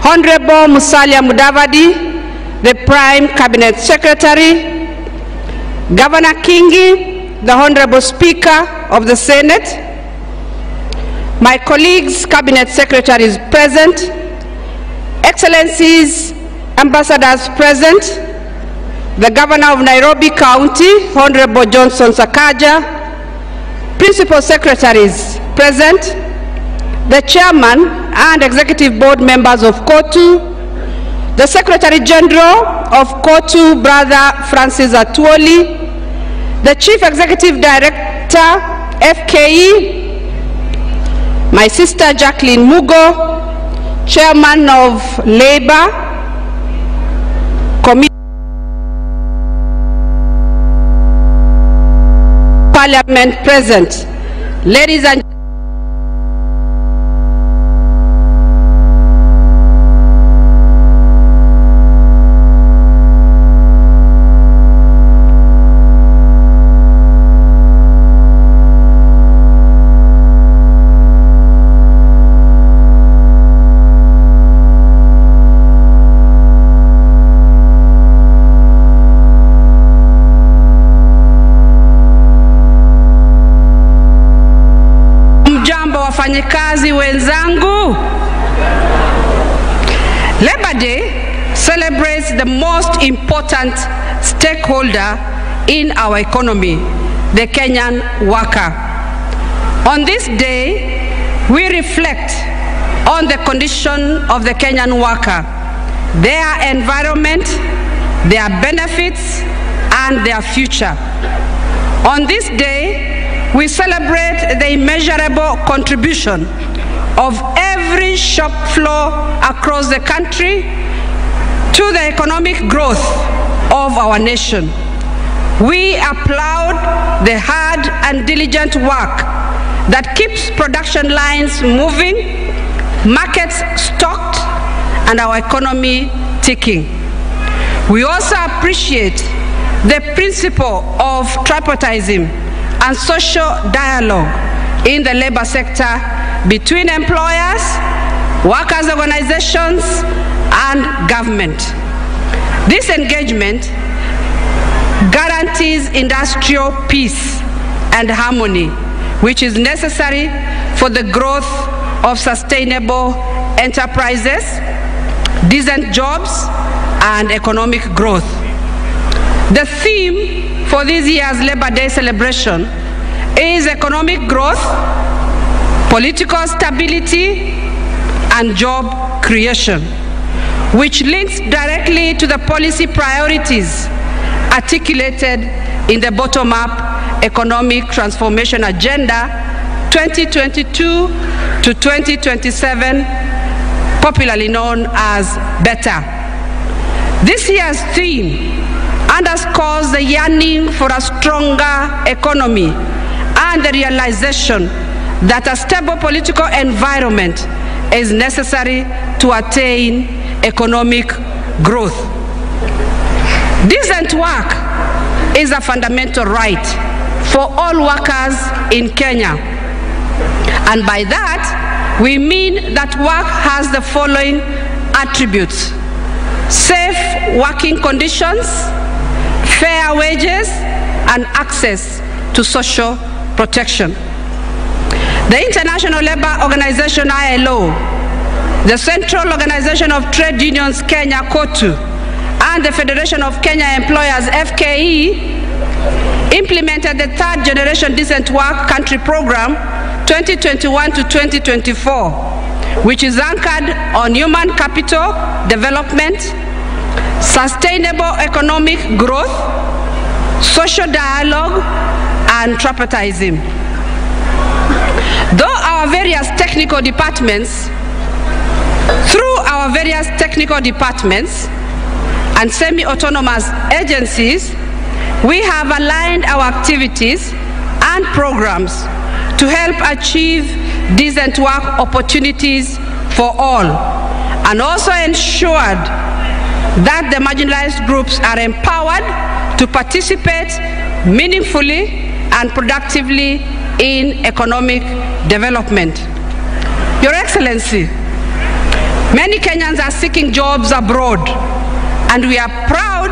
Honorable Musalia Mudavadi, the Prime Cabinet Secretary, Governor Kingi, the Honorable Speaker of the Senate, my colleagues, Cabinet Secretaries present, Excellencies, Ambassadors present, the Governor of Nairobi County, Honorable Johnson Sakaja, Principal Secretaries present, the chairman and executive board members of KOTU, the Secretary General of KOTU, Brother Francis Atwoli, the Chief Executive Director, FKE, my sister Jacqueline Mugo, Chairman of Labour Committee, Parliament present, ladies and wafanyikazi wenzangu. Labor Day celebrates the most important stakeholder in our economy, the Kenyan worker. On this day, we reflect on the condition of the Kenyan worker, their environment, their benefits, and their future. On this day, we celebrate the immeasurable contribution of every shop floor across the country to the economic growth of our nation. We applaud the hard and diligent work that keeps production lines moving, markets stocked, and our economy ticking. We also appreciate the principle of tripartism and social dialogue in the labor sector between employers, workers' organizations, and government. This engagement guarantees industrial peace and harmony, which is necessary for the growth of sustainable enterprises, decent jobs, and economic growth. The theme for this year's Labor Day celebration is economic growth, political stability, and job creation, which links directly to the policy priorities articulated in the bottom-up economic transformation agenda 2022 to 2027, popularly known as BETTER. This year's theme underscores the yearning for a stronger economy and the realization that a stable political environment is necessary to attain economic growth. Decent work is a fundamental right for all workers in Kenya. And by that, we mean that work has the following attributes: safe working conditions, fair wages, and access to social protection. The International Labour Organization ILO, the Central Organization of Trade Unions Kenya KOTU, and the Federation of Kenya Employers FKE implemented the Third Generation Decent Work Country Program 2021 to 2024, which is anchored on human capital development, sustainable economic growth, social dialogue, and tripartism. Through our various technical departments and semi-autonomous agencies, we have aligned our activities and programs to help achieve decent work opportunities for all, and also ensured that the marginalized groups are empowered to participate meaningfully and productively in economic development. Your Excellency, many Kenyans are seeking jobs abroad, and we are proud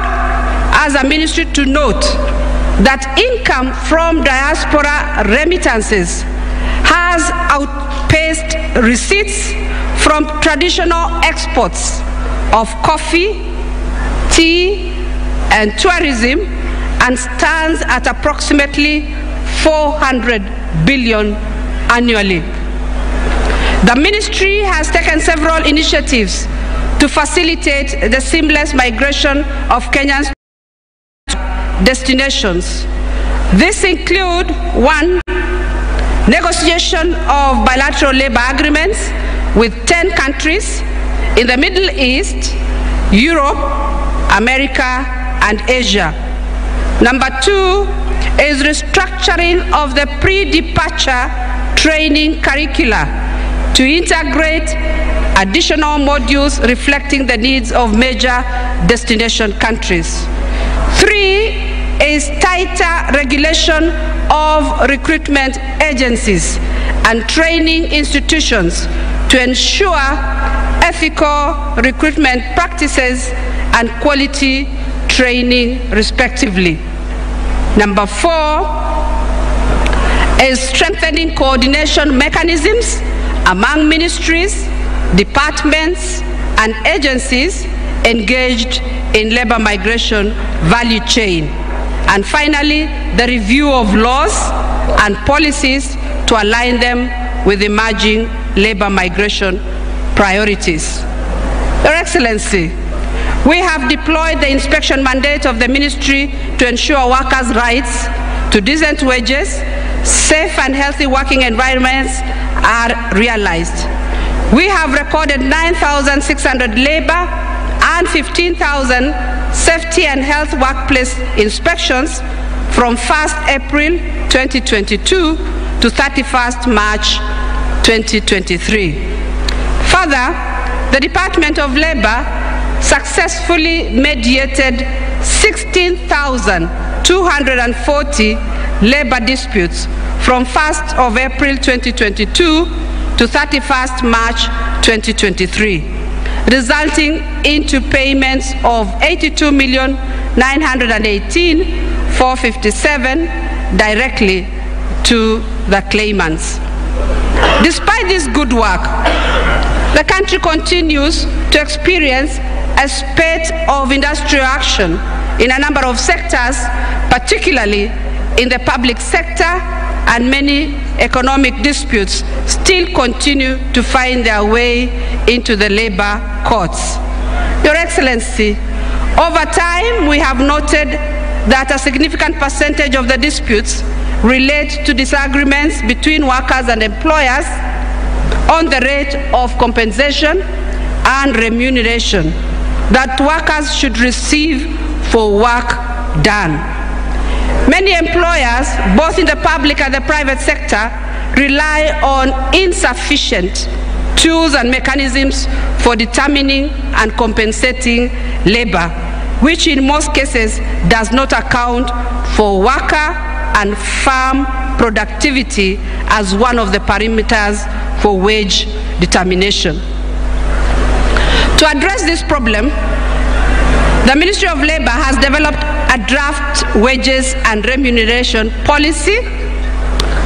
as a ministry to note that income from diaspora remittances has outpaced receipts from traditional exports of coffee, tea, and tourism, and stands at approximately 400 billion annually. The ministry has taken several initiatives to facilitate the seamless migration of Kenyans to destinations. These include: 1. Negotiation of bilateral labor agreements with 10 countries in the Middle East, Europe, America, and Asia. Number 2 is restructuring of the pre-departure training curricula to integrate additional modules reflecting the needs of major destination countries. 3 is tighter regulation of recruitment agencies and training institutions to ensure ethical recruitment practices and quality training, respectively. Number 4 is strengthening coordination mechanisms among ministries, departments, and agencies engaged in labor migration value chain. And finally, the review of laws and policies to align them with emerging labor migration priorities. Your Excellency, we have deployed the inspection mandate of the ministry to ensure workers' rights to decent wages, safe and healthy working environments are realized. We have recorded 9,600 labor and 15,000 safety and health workplace inspections from 1st April 2022 to 31st March 2023. Further, the Department of Labor successfully mediated 16,240 labor disputes from 1st of April 2022 to 31st March 2023, resulting into payments of 82,918,457 directly to the claimants. Despite this good work, the country continues to experience a spate of industrial action in a number of sectors, particularly in the public sector, and many economic disputes still continue to find their way into the labor courts. Your Excellency, over time we have noted that a significant percentage of the disputes relate to disagreements between workers and employers on the rate of compensation and remuneration that workers should receive for work done. Many employers, both in the public and the private sector, rely on insufficient tools and mechanisms for determining and compensating labor, which in most cases does not account for worker and farm productivity as one of the parameters for wage determination. To address this problem, the Ministry of Labor has developed a draft wages and remuneration policy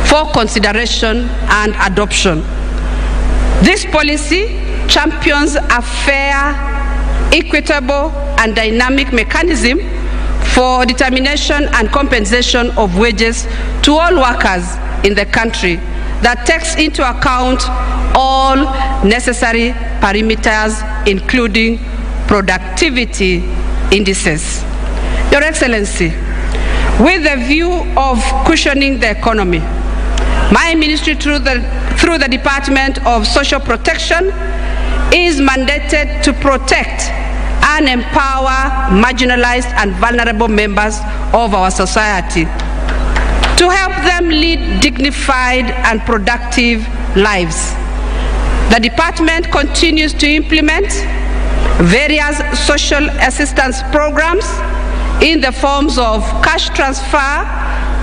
for consideration and adoption. This policy champions a fair, equitable, and dynamic mechanism for determination and compensation of wages to all workers in the country that takes into account all necessary parameters, including productivity indices. Your Excellency, with the view of cushioning the economy, my ministry through the Department of Social Protection is mandated to protect and empower marginalized and vulnerable members of our society, to help them lead dignified and productive lives. The department continues to implement various social assistance programs in the forms of cash transfer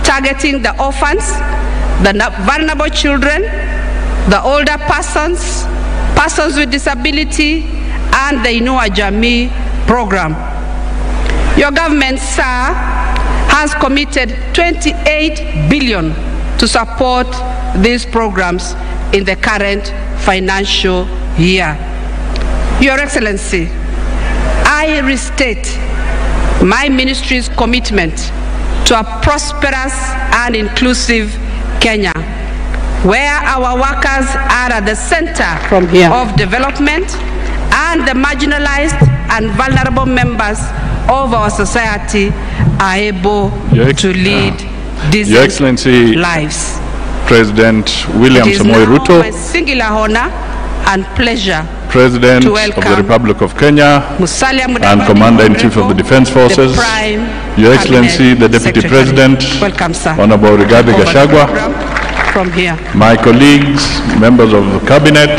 targeting the orphans, the vulnerable children, the older persons, persons with disability, and the Inua Jamii program. Your government, sir, has committed 28 billion to support these programs in the current financial year. Your Excellency, I restate my ministry's commitment to a prosperous and inclusive Kenya. where our workers are at the center of development and the marginalized and vulnerable members of our society are able to lead decent lives. President William Samoei Ruto, my singular honor and pleasure President of the Republic of Kenya and Commander-in-Chief of the Defense Forces, Your Excellency the Deputy President, Honorable Rigathi Gachagua, my colleagues, members of the Cabinet,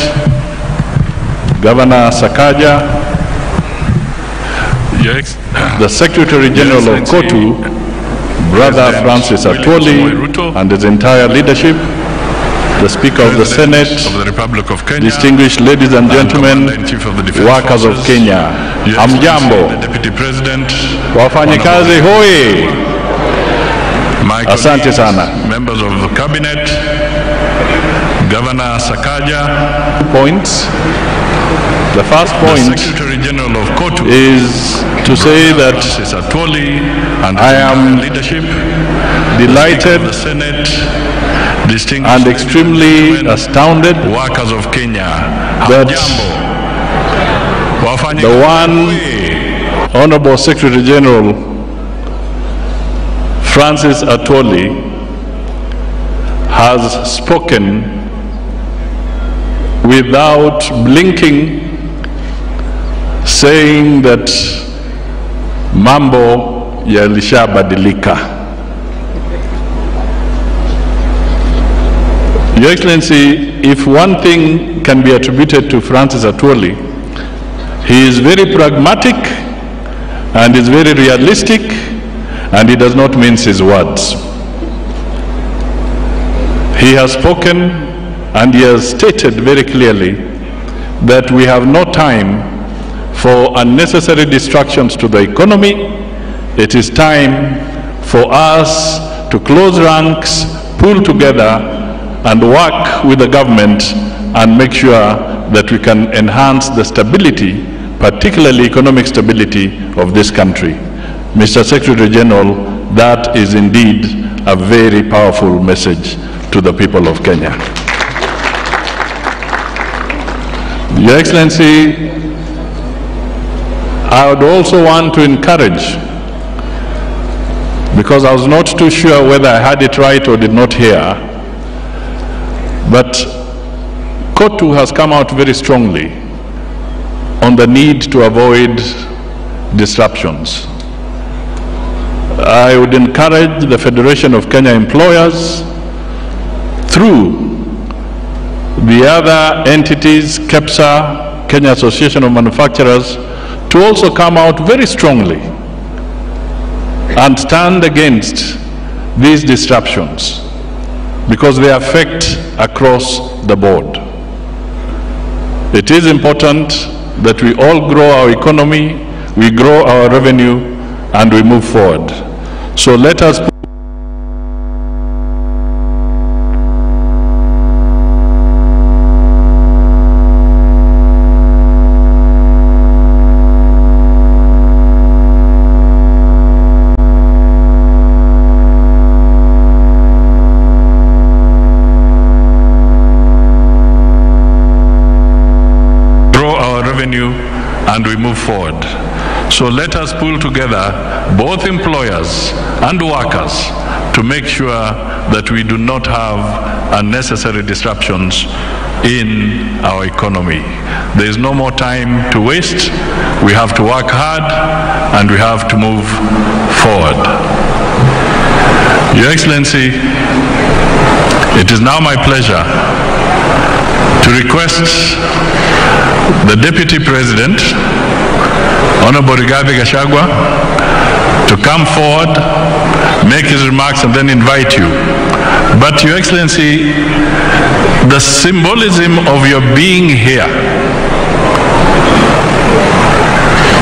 Governor Sakaja, the Secretary General of KOTU, Brother Francis Atwoli and his entire leadership, the Speaker of the Senate, distinguished ladies and gentlemen, workers of Kenya, hamjambo, wafanyikazi hoi, asante sana. Members of the Cabinet, Governor Sakaja. Points. The first point is to say that I am delighted and extremely astounded that the one Honorable Secretary General Francis Atwoli has spoken without blinking, saying that mambo yalishabadilika. Your Excellency, if one thing can be attributed to Francis Atwoli, he is very pragmatic and is very realistic, and he does not mince his words. He has spoken and he has stated very clearly that we have no time for unnecessary distractions to the economy. It is time for us to close ranks, pull together, and work with the government and make sure that we can enhance the stability, particularly economic stability of this country. Mr. Secretary General, that is indeed a very powerful message to the people of Kenya. Your Excellency, I would also want to encourage, because I was not too sure whether I had it right or did not hear, but KOTU has come out very strongly on the need to avoid disruptions. I would encourage the Federation of Kenya Employers through the other entities, KEPSA, Kenya Association of Manufacturers, to also come out very strongly and stand against these disruptions, because they affect across the board. It is important that we all grow our economy, we grow our revenue, and we move forward. So let us and we move forward. So let us pull together, both employers and workers, to make sure that we do not have unnecessary disruptions in our economy. There is no more time to waste. We have to work hard and we have to move forward. Your Excellency, it is now my pleasure to request the Deputy President, Honorable Rigathi Gachagua, to come forward, make his remarks, and then invite you. But Your Excellency, the symbolism of your being here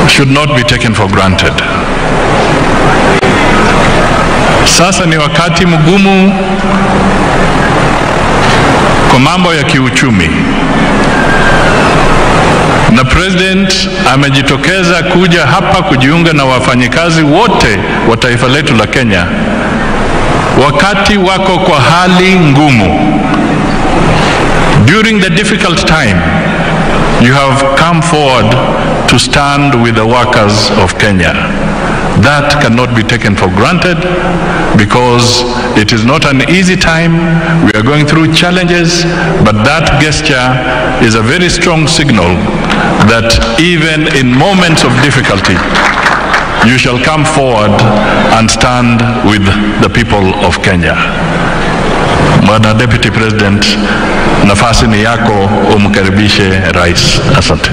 should not be taken for granted. Sasa ni wakati mgumu kwa mambo ya kiuchumi, na President amejitokeza kuja hapa kujiunga na wafanyikazi wote wa taifa letu la Kenya wakati wako kwa hali ngumu. the difficult time, you have come forward to stand with the workers of Kenya. That cannot be taken for granted, because it is not an easy time. We are going through challenges, but that gesture is a very strong signal that even in moments of difficulty, you shall come forward and stand with the people of Kenya. Bwana Deputy President, nafasi ni yako, umkaribishe Rais. Asante.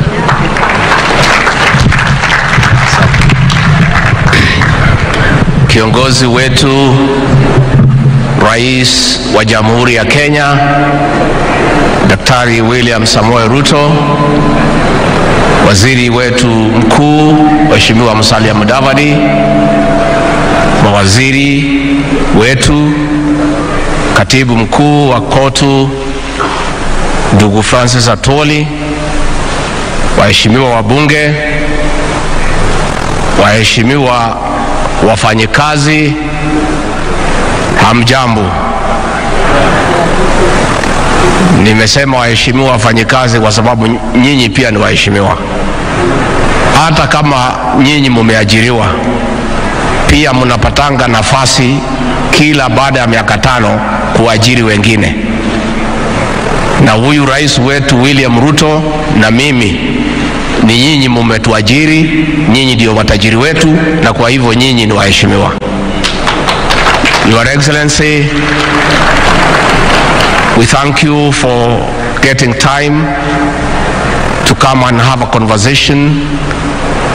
Kiongozi wetu Rais wa Jamhuri ya Kenya Daktari William Samoei Ruto, Waziri wetu mkuu Mheshimiwa Musalia Mudavadi, mawaziri wetu, Katibu mkuu wa KOTU ndugu Francis Atwoli, waheshimiwa wabunge, waheshimiwa wafanyikazi, hamjambo. Nimesema waheshimiwa wafanyikazi kwa sababu nyinyi pia ni waheshimiwa. Hata kama nyinyi mumeajiriwa, pia mnapatanga nafasi kila baada ya miaka 5 kuajiri wengine. Na huyu rais wetu William Ruto na mimi, ni nyinyi mmetuajiri, nyinyi ndio watajiri wetu, na kwa hivyo nyinyi ni waheshimiwa. Your Excellency, we thank you for getting time to come and have a conversation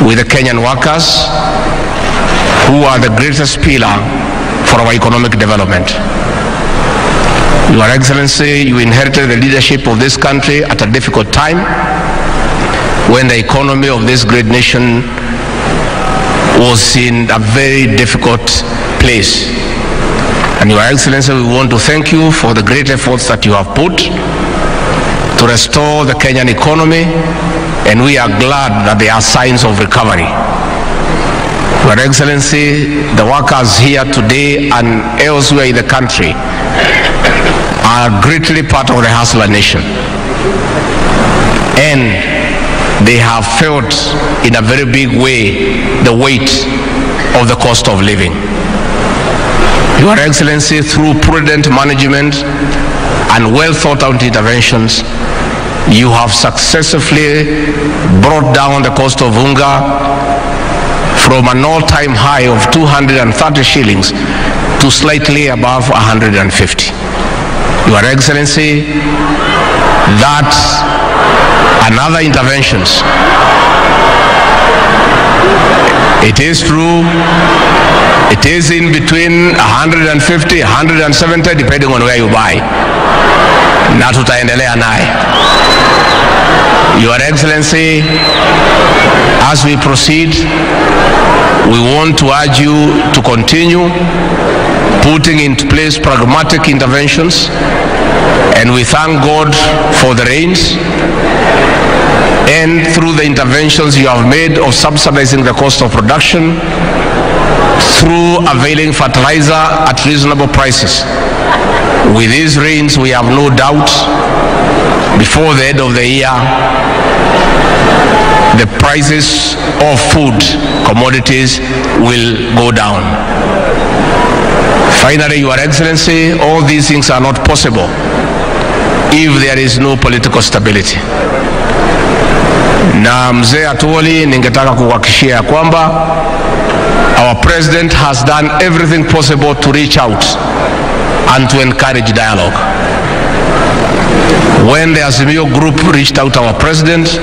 with the Kenyan workers, who are the greatest pillar for our economic development. Your Excellency, you inherited the leadership of this country at a difficult time, when the economy of this great nation was in a very difficult place. And Your Excellency, we want to thank you for the great efforts that you have put to restore the Kenyan economy, and we are glad that there are signs of recovery. Your Excellency, the workers here today and elsewhere in the country are greatly part of the hustler nation, and they have felt in a very big way the weight of the cost of living. Your Excellency, through prudent management and well thought out interventions, you have successfully brought down the cost of unga from an all-time high of 230 shillings to slightly above 150. Your Excellency, that and other interventions, it is true, it is in between 150, 170, depending on where you buy. Na tutaendelea naye. Your Excellency, as we proceed, we want to urge you to continue putting into place pragmatic interventions, and we thank God for the rains, and through the interventions you have made of subsidizing the cost of production, through availing fertilizer at reasonable prices. With these rains, we have no doubt before the end of the year, the prices of food commodities will go down. Finally, Your Excellency, all these things are not possible if there is no political stability. Na mzee Atwoli, ningetaka kuhakikishia kwamba our president has done everything possible to reach out and to encourage dialogue. When the Azimio group reached out to our president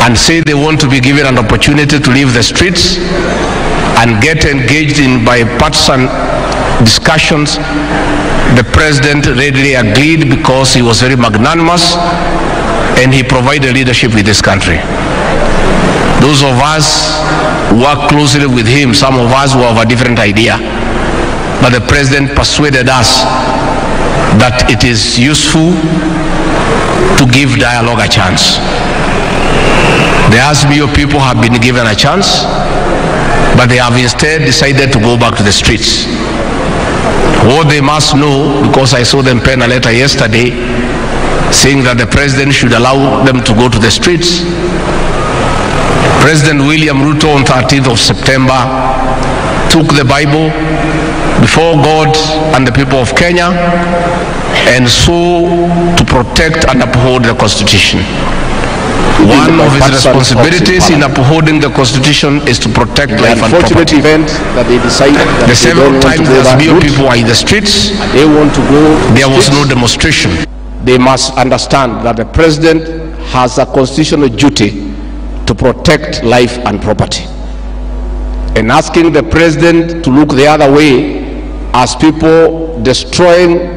and said they want to be given an opportunity to leave the streets and get engaged in bipartisan discussions, the president readily agreed because he was very magnanimous and he provided leadership with this country. Those of us who work closely with him, some of us who have a different idea, but the president persuaded us that it is useful to give dialogue a chance. The Azimio people have been given a chance, but they have instead decided to go back to the streets. What they must know, because I saw them pen a letter yesterday, saying that the president should allow them to go to the streets. President William Ruto on 13th of September took the Bible before God and the people of Kenya and swore to protect and uphold the Constitution. One of his responsibilities in upholding the Constitution is to protect life and property. The several times the Azimio people are in the streets, there was no demonstration. They must understand that the president has a constitutional duty to protect life and property. And asking the president to look the other way as people destroy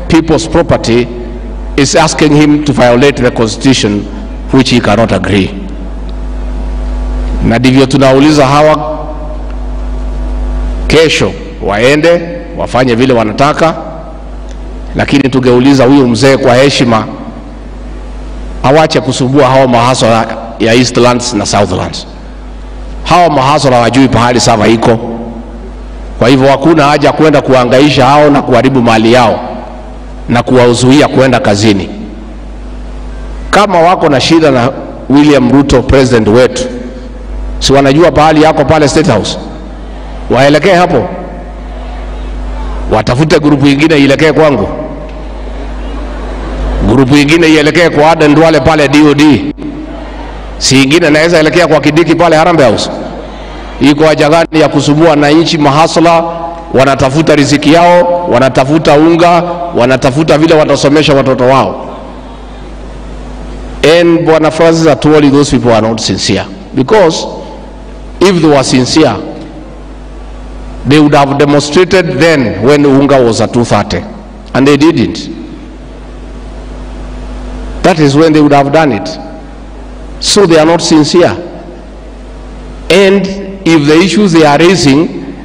people's property is asking him to violate the constitution, which he cannot agree. Na ndivyo tunauliza hawa kesho waende wafanye vile wanataka, lakini tungeuliza huyu mzee kwa heshima awache kusumbua hawa mahasala ya Eastlands na Southlands. Hawa mahasala hawajui pahali sava iko, kwa hivyo hakuna haja kwenda kuhangaisha hao na kuharibu mali yao na kuwazuia kwenda kazini. Kama wako na shida na William Ruto president wetu, si wanajua pahali yako pale State House, waelekee hapo, watafute grupu nyingine ielekee kwangu, grupu nyingine ielekee kwa Aden Duale pale DOD, si nyingine naweza elekea kwa Kidiki pale Harambee House. Iko haja gani ya kusumbua na nchi mahasla? Wanatafuta riziki yao, wanatafuta unga, wanatafuta vile watasomesha watoto wao. And Bwana Francis Atwoli, those people are not sincere, because if they were sincere, they would have demonstrated then when unga was at 230, and they didn't. That is when they would have done it. So they are not sincere. And if the issues they are raising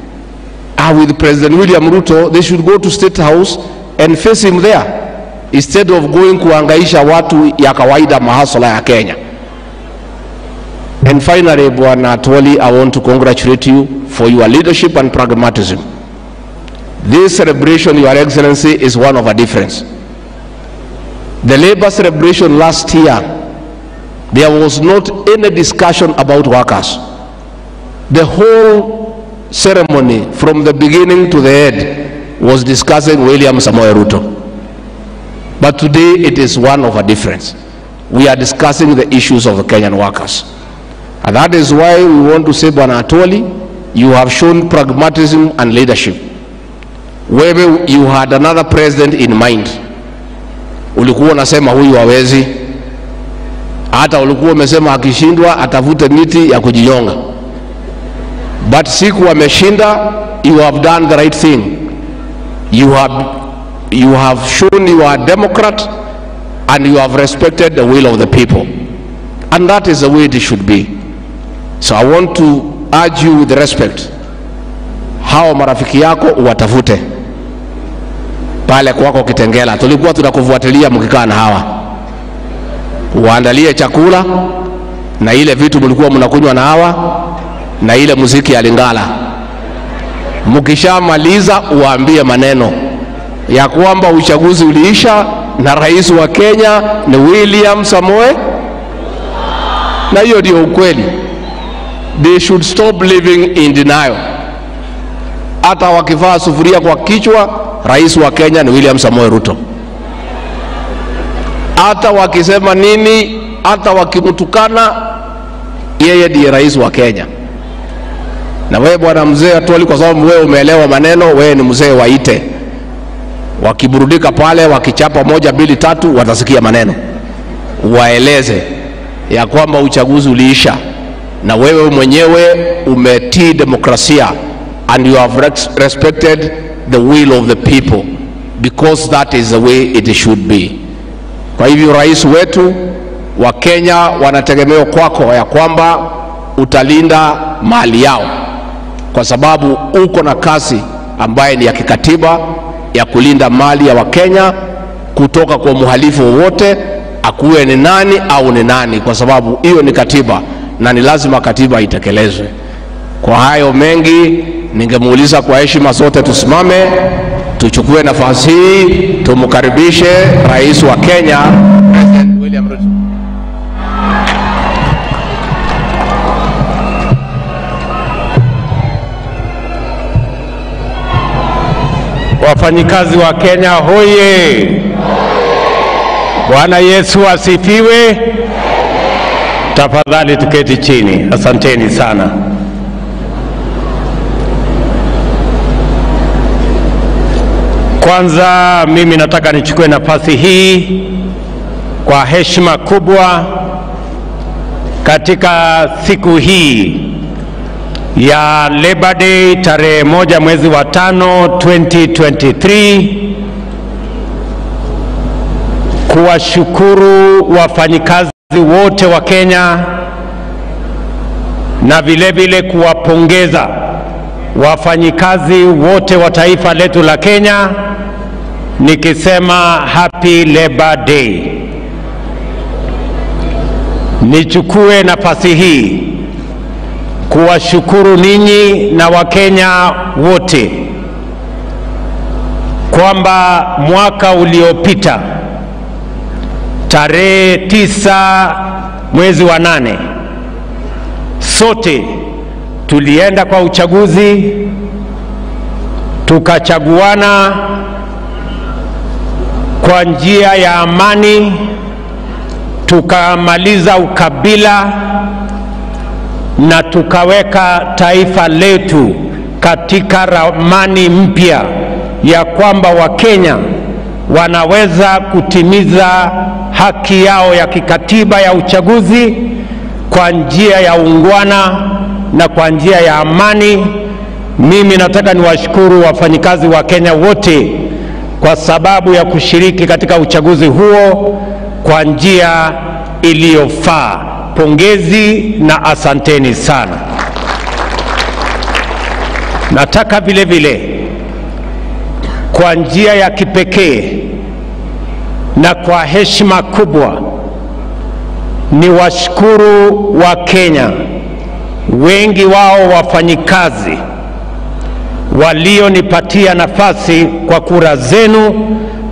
are with President William Ruto, they should go to State House and face him there, instead of going kuangaisha watu ya kawaida mahasala ya Kenya. And finally, Bwana Atwoli, I want to congratulate you for your leadership and pragmatism. This celebration, Your Excellency, is one of a difference. The labor celebration last year, there was not any discussion about workers. The whole ceremony from the beginning to the end was discussing William Samoei Ruto. But today it is one of a difference. We are discussing the issues of the Kenyan workers. And that is why we want to say, Bwana Atwoli, you have shown pragmatism and leadership. Where you had another president in mind, ulikuwa unasema huyu hawezi, hata ulikuwa umesema akishindwa atafute miti ya kujinyonga. But siku ameshinda, you have done the right thing. You have shown you are a Democrat and you have respected the will of the people. And that is the way it should be. So I want to urge you with respect, hao marafiki yako uwatafute pale kwako Kitengela. Tulikuwa tunakufuatilia mkikaa na hawa, uandalie chakula na ile vitu mlikuwa mnakunywa na hawa na ile muziki ya Lingala. Mkishamaliza uwaambie maneno ya kwamba uchaguzi uliisha na rais wa Kenya ni William Samoei, na hiyo ndio ukweli. They should stop living in denial. Hata wakivaa sufuria kwa kichwa, rais wa Kenya ni William Samoei Ruto. Hata wakisema nini, hata wakimtukana, yeye ndiye rais wa Kenya. Na wewe Bwana mzee Atwoli, kwa sababu wewe umeelewa maneno, wewe ni mzee waite. Wakiburudika pale, wakichapa 1, 2, 3, watasikia maneno. Waeleze ya kwamba uchaguzi uliisha na wewe mwenyewe umetii demokrasia and you have respected the will of the people, because that is the way it should be. Kwa hivyo rais wetu wa Kenya wanategemea kwako ya kwamba utalinda mali yao, kwa sababu uko na kazi ambaye ni ya kikatiba ya kulinda mali ya Wakenya kutoka kwa muhalifu wowote, akuwe ni nani au ni nani, kwa sababu hiyo ni katiba na ni lazima katiba itekelezwe. Kwa hayo mengi, ningemuuliza kwa heshima sote tusimame tuchukue nafasi hii tumkaribishe Rais wa Kenya President William Ruto. Wafanyikazi wa Kenya hoye! Bwana Yesu asifiwe. Tafadhali tuketi chini. Asanteni sana. Kwanza mimi nataka nichukue nafasi hii kwa heshima kubwa katika siku hii ya Labor Day tarehe 1 mwezi wa 5 2023 kuwashukuru wafanyikazi wote wa Kenya na vile vile kuwapongeza wafanyikazi wote wa taifa letu la Kenya nikisema Happy Labor Day. Nichukue nafasi hii kuwashukuru ninyi na Wakenya wote kwamba mwaka uliopita tarehe 9 mwezi wa 8 sote tulienda kwa uchaguzi, tukachaguana kwa njia ya amani, tukamaliza ukabila na tukaweka taifa letu katika ramani mpya ya kwamba Wakenya wanaweza kutimiza haki yao ya kikatiba ya uchaguzi kwa njia ya ungwana na kwa njia ya amani. Mimi nataka niwashukuru wafanyikazi wa Kenya wote kwa sababu ya kushiriki katika uchaguzi huo kwa njia iliyofaa. Pongezi na asanteni sana. Nataka vile vile kwa njia ya kipekee na kwa heshima kubwa ni washukuru wa Kenya, wengi wao wafanyikazi walionipatia nafasi kwa kura zenu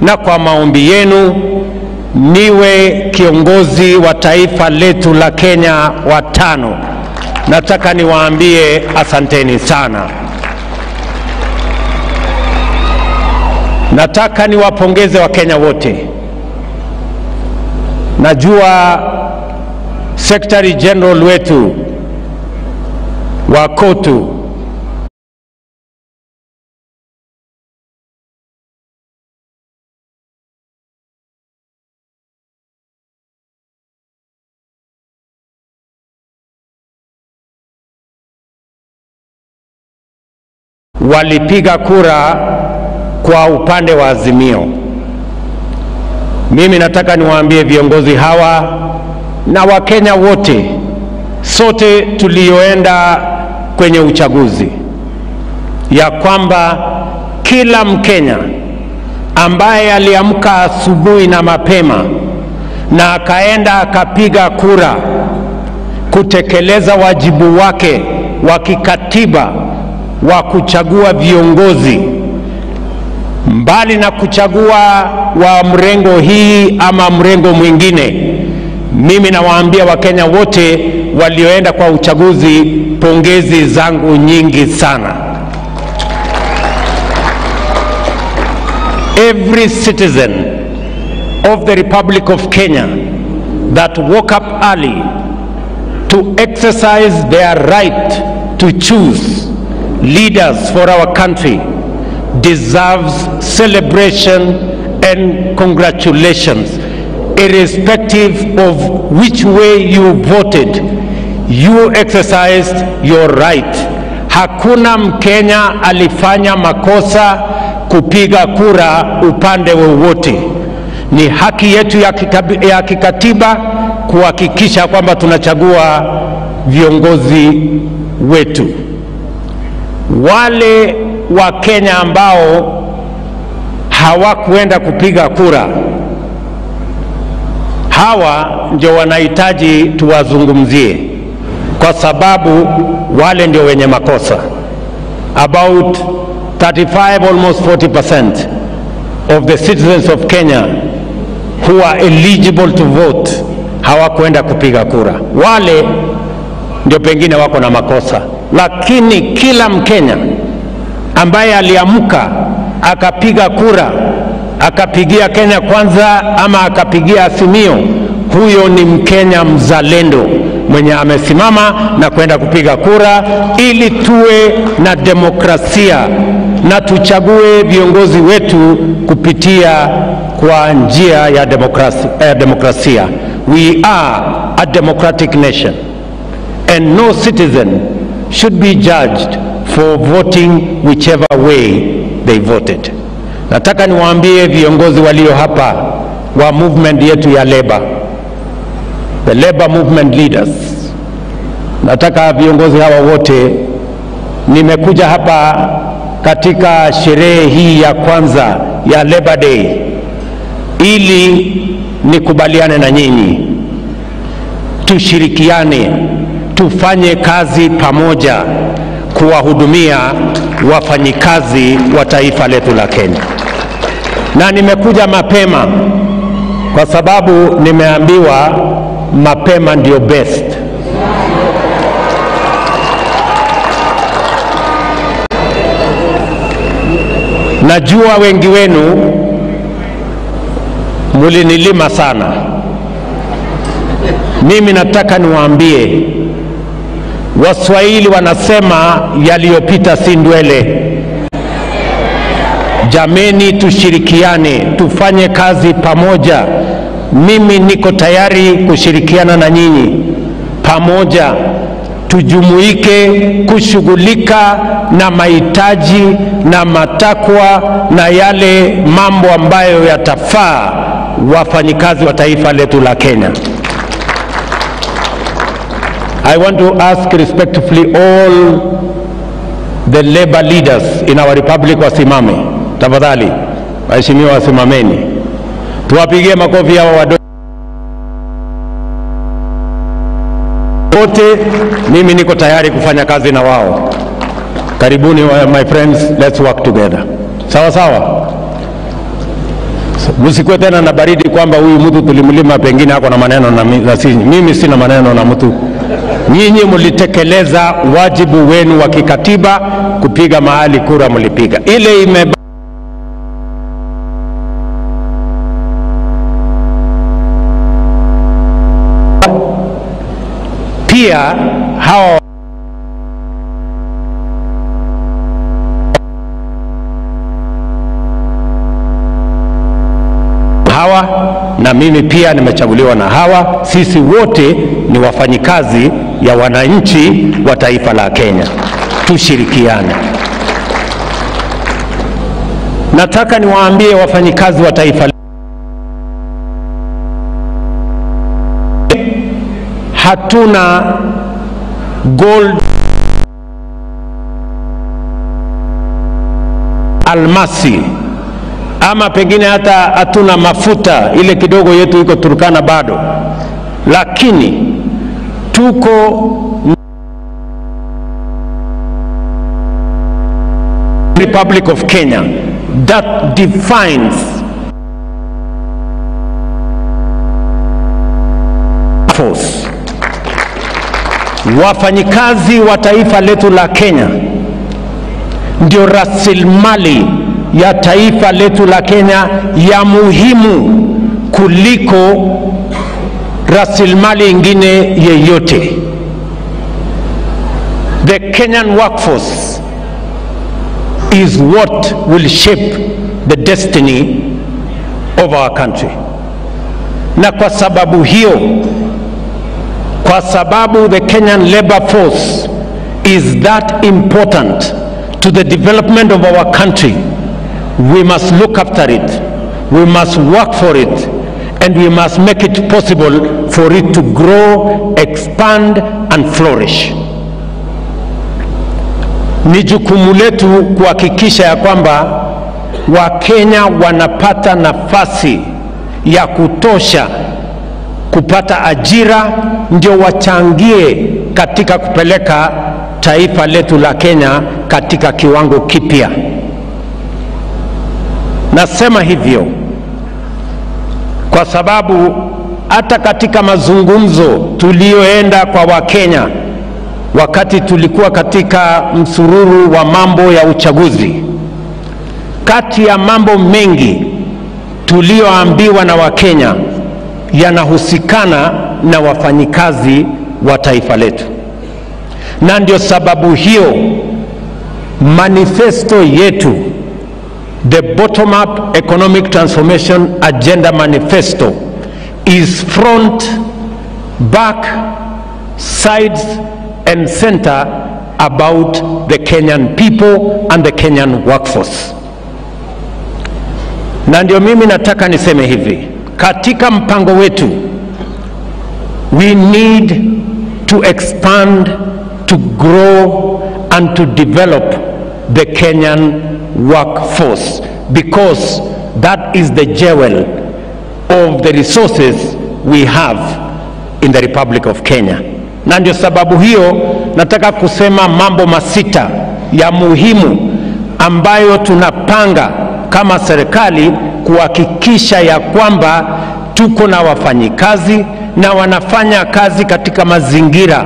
na kwa maombi yenu niwe kiongozi wa taifa letu la Kenya wa 5. Nataka niwaambie asanteni sana. Nataka niwapongeze Wakenya wote. Najua Secretary General wetu wa KOTU walipiga kura kwa upande wa Azimio. Mimi nataka niwaambie viongozi hawa na Wakenya wote, sote tulioenda kwenye uchaguzi, ya kwamba kila Mkenya ambaye aliamka asubuhi na mapema na akaenda akapiga kura kutekeleza wajibu wake wa kikatiba wa kuchagua viongozi, mbali na kuchagua wa mrengo hii ama mrengo mwingine, mimi nawaambia Wakenya wote walioenda kwa uchaguzi, pongezi zangu nyingi sana. Every citizen of the Republic of Kenya that woke up early to exercise their right to choose leaders for our country deserves celebration and congratulations. Irrespective of which way you voted, you exercised your right. Hakuna Mkenya alifanya makosa kupiga kura upande wowote. Ni haki yetu ya kikatiba kuhakikisha kwamba tunachagua viongozi wetu. Wale wa Kenya ambao hawakuenda kupiga kura, hawa ndio wanahitaji tuwazungumzie, kwa sababu wale ndio wenye makosa. About 35, almost 40% of the citizens of Kenya who are eligible to vote hawakwenda kupiga kura. Wale ndio pengine wako na makosa, lakini kila Mkenya ambaye aliamka akapiga kura, akapigia Kenya Kwanza ama akapigia Azimio, huyo ni Mkenya mzalendo mwenye amesimama na kwenda kupiga kura, ili tuwe na demokrasia na tuchague viongozi wetu kupitia kwa njia ya demokrasia. We are a democratic nation and no citizen should be judged for voting whichever way they voted. Nataka niwaambie viongozi walio hapa wa movement yetu ya Labour, the Labour movement leaders, nataka viongozi hawa wote, nimekuja hapa katika sherehe hii ya kwanza ya Labour Day ili nikubaliane na nyinyi, tushirikiane, tufanye kazi pamoja kuwahudumia wafanyikazi wa taifa letu la Kenya. Na nimekuja mapema kwa sababu nimeambiwa mapema ndio best. Najua wengi wenu mulinilima sana. Mimi nataka niwaambie, Waswahili wanasema yaliyopita si ndwele. Jameni, tushirikiane, tufanye kazi pamoja. Mimi niko tayari kushirikiana na nyinyi pamoja, tujumuike kushughulika na mahitaji na matakwa na yale mambo ambayo yatafaa wafanyikazi wa taifa letu la Kenya. I want to ask respectfully all the labor leaders in our republic wasimame. Tafadhali, waheshimiwa wasimameni. Tuwapigie makofi hao wadogo wote. Mimi niko tayari kufanya kazi na wao. Karibuni my friends, let's work together. Sawa sawa. Msikuwe tena na baridi kwamba huyu mtu tulimlima pengine hako na maneno na sisi. Mimi sina maneno na mtu. Nyinyi mlitekeleza wajibu wenu wa kikatiba, kupiga mahali kura mlipiga. Ile ime pia hawa na mimi pia nimechaguliwa na hawa. Sisi wote ni wafanyikazi ya wananchi wa taifa la Kenya. Tushirikiane. Nataka niwaambie wafanyikazi wa taifa, hatuna gold, almasi, ama pengine hata hatuna mafuta, ile kidogo yetu iko Turkana bado, lakini tuko Republic of Kenya that defines force. Wafanyikazi wa taifa letu la Kenya ndio rasilimali ya taifa letu la Kenya ya muhimu kuliko rasilimali ingine yeyote. The Kenyan workforce is what will shape the destiny of our country. Na kwa sababu hiyo, kwa sababu the Kenyan labor force is that important to the development of our country, we must look after it, we must work for it, and we must make it possible for it to grow, expand and flourish. Ni jukumu letu kuhakikisha ya kwamba Wakenya wanapata nafasi ya kutosha kupata ajira, ndio wachangie katika kupeleka taifa letu la Kenya katika kiwango kipya. Nasema hivyo kwa sababu hata katika mazungumzo tulioenda kwa Wakenya wakati tulikuwa katika msururu wa mambo ya uchaguzi, kati ya mambo mengi tulioambiwa na Wakenya yanahusikana na wafanyikazi wa taifa letu. Na ndio sababu hiyo manifesto yetu, the bottom-up economic transformation agenda manifesto, is front, back, sides and center about the Kenyan people and the Kenyan workforce. Na ndio mimi nataka niseme hivi, katika mpango wetu we need to expand, to grow and to develop the Kenyan workforce, because that is the jewel of the resources we have in the Republic of Kenya. Na ndio sababu hiyo nataka kusema mambo masita ya muhimu ambayo tunapanga kama serikali kuhakikisha ya kwamba tuko na wafanyikazi na wanafanya kazi katika mazingira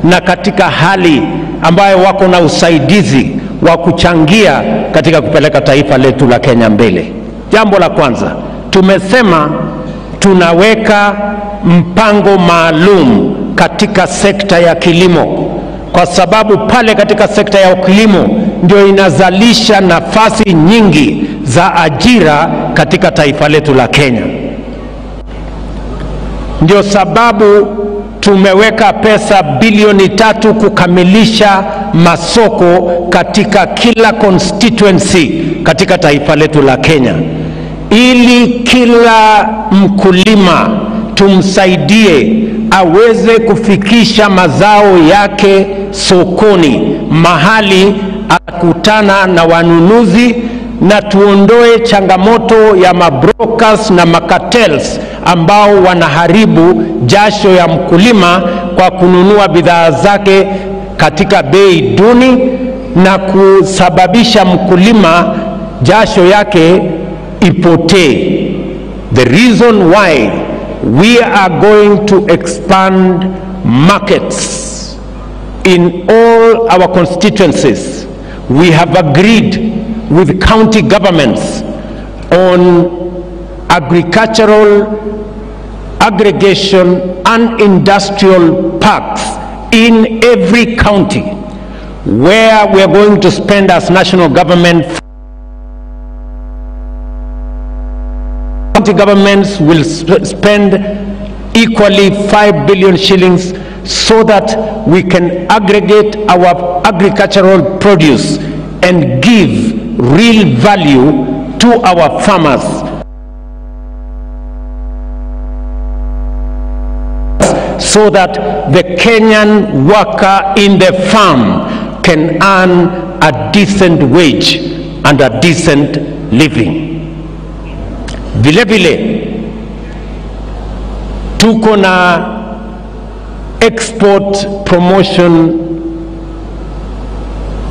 na katika hali ambayo wako na usaidizi wa kuchangia katika kupeleka taifa letu la Kenya mbele. Jambo la kwanza, tumesema tunaweka mpango maalum katika sekta ya kilimo, kwa sababu pale katika sekta ya kilimo ndio inazalisha nafasi nyingi za ajira katika taifa letu la Kenya. Ndio sababu tumeweka pesa bilioni 3 kukamilisha masoko katika kila constituency katika taifa letu la Kenya, ili kila mkulima tumsaidie aweze kufikisha mazao yake sokoni, mahali akutana na wanunuzi, na tuondoe changamoto ya mabrokers na makartels ambao wanaharibu jasho ya mkulima kwa kununua bidhaa zake katika bei duni na kusababisha mkulima jasho yake ipotee. The reason why we are going to expand markets in all our constituencies, we have agreed with county governments on agricultural aggregation and industrial parks in every county, where we are going to spend as national government. County governments will spend equally 5 billion shillings so that we can aggregate our agricultural produce and give real value to our farmers, so that the Kenyan worker in the farm can earn a decent wage and a decent living. Vile vile tuko na export promotion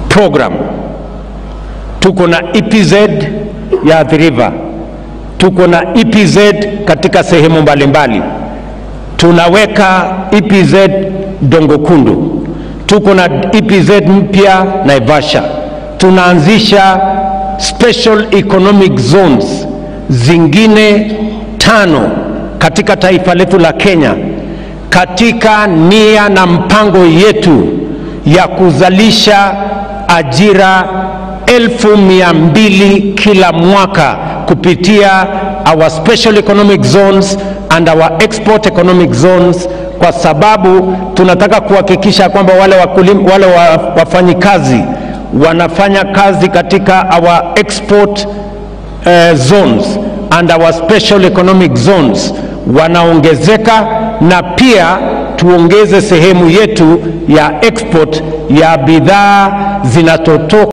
program. Tuko na EPZ ya Athi River, tuko na EPZ katika sehemu mbalimbali. Tunaweka EPZ Dongokundu, tuko na EPZ mpya Naivasha. Tunaanzisha special economic zones zingine 5 katika taifa letu la Kenya, katika nia na mpango yetu ya kuzalisha ajira 200,000 kila mwaka kupitia our special economic zones and our export economic zones, kwa sababu tunataka kuhakikisha kwamba wale wafanyikazi wanafanya kazi katika our export zones and our special economic zones wanaongezeka, na pia tuongeze sehemu yetu ya export ya bidhaa zinatotoka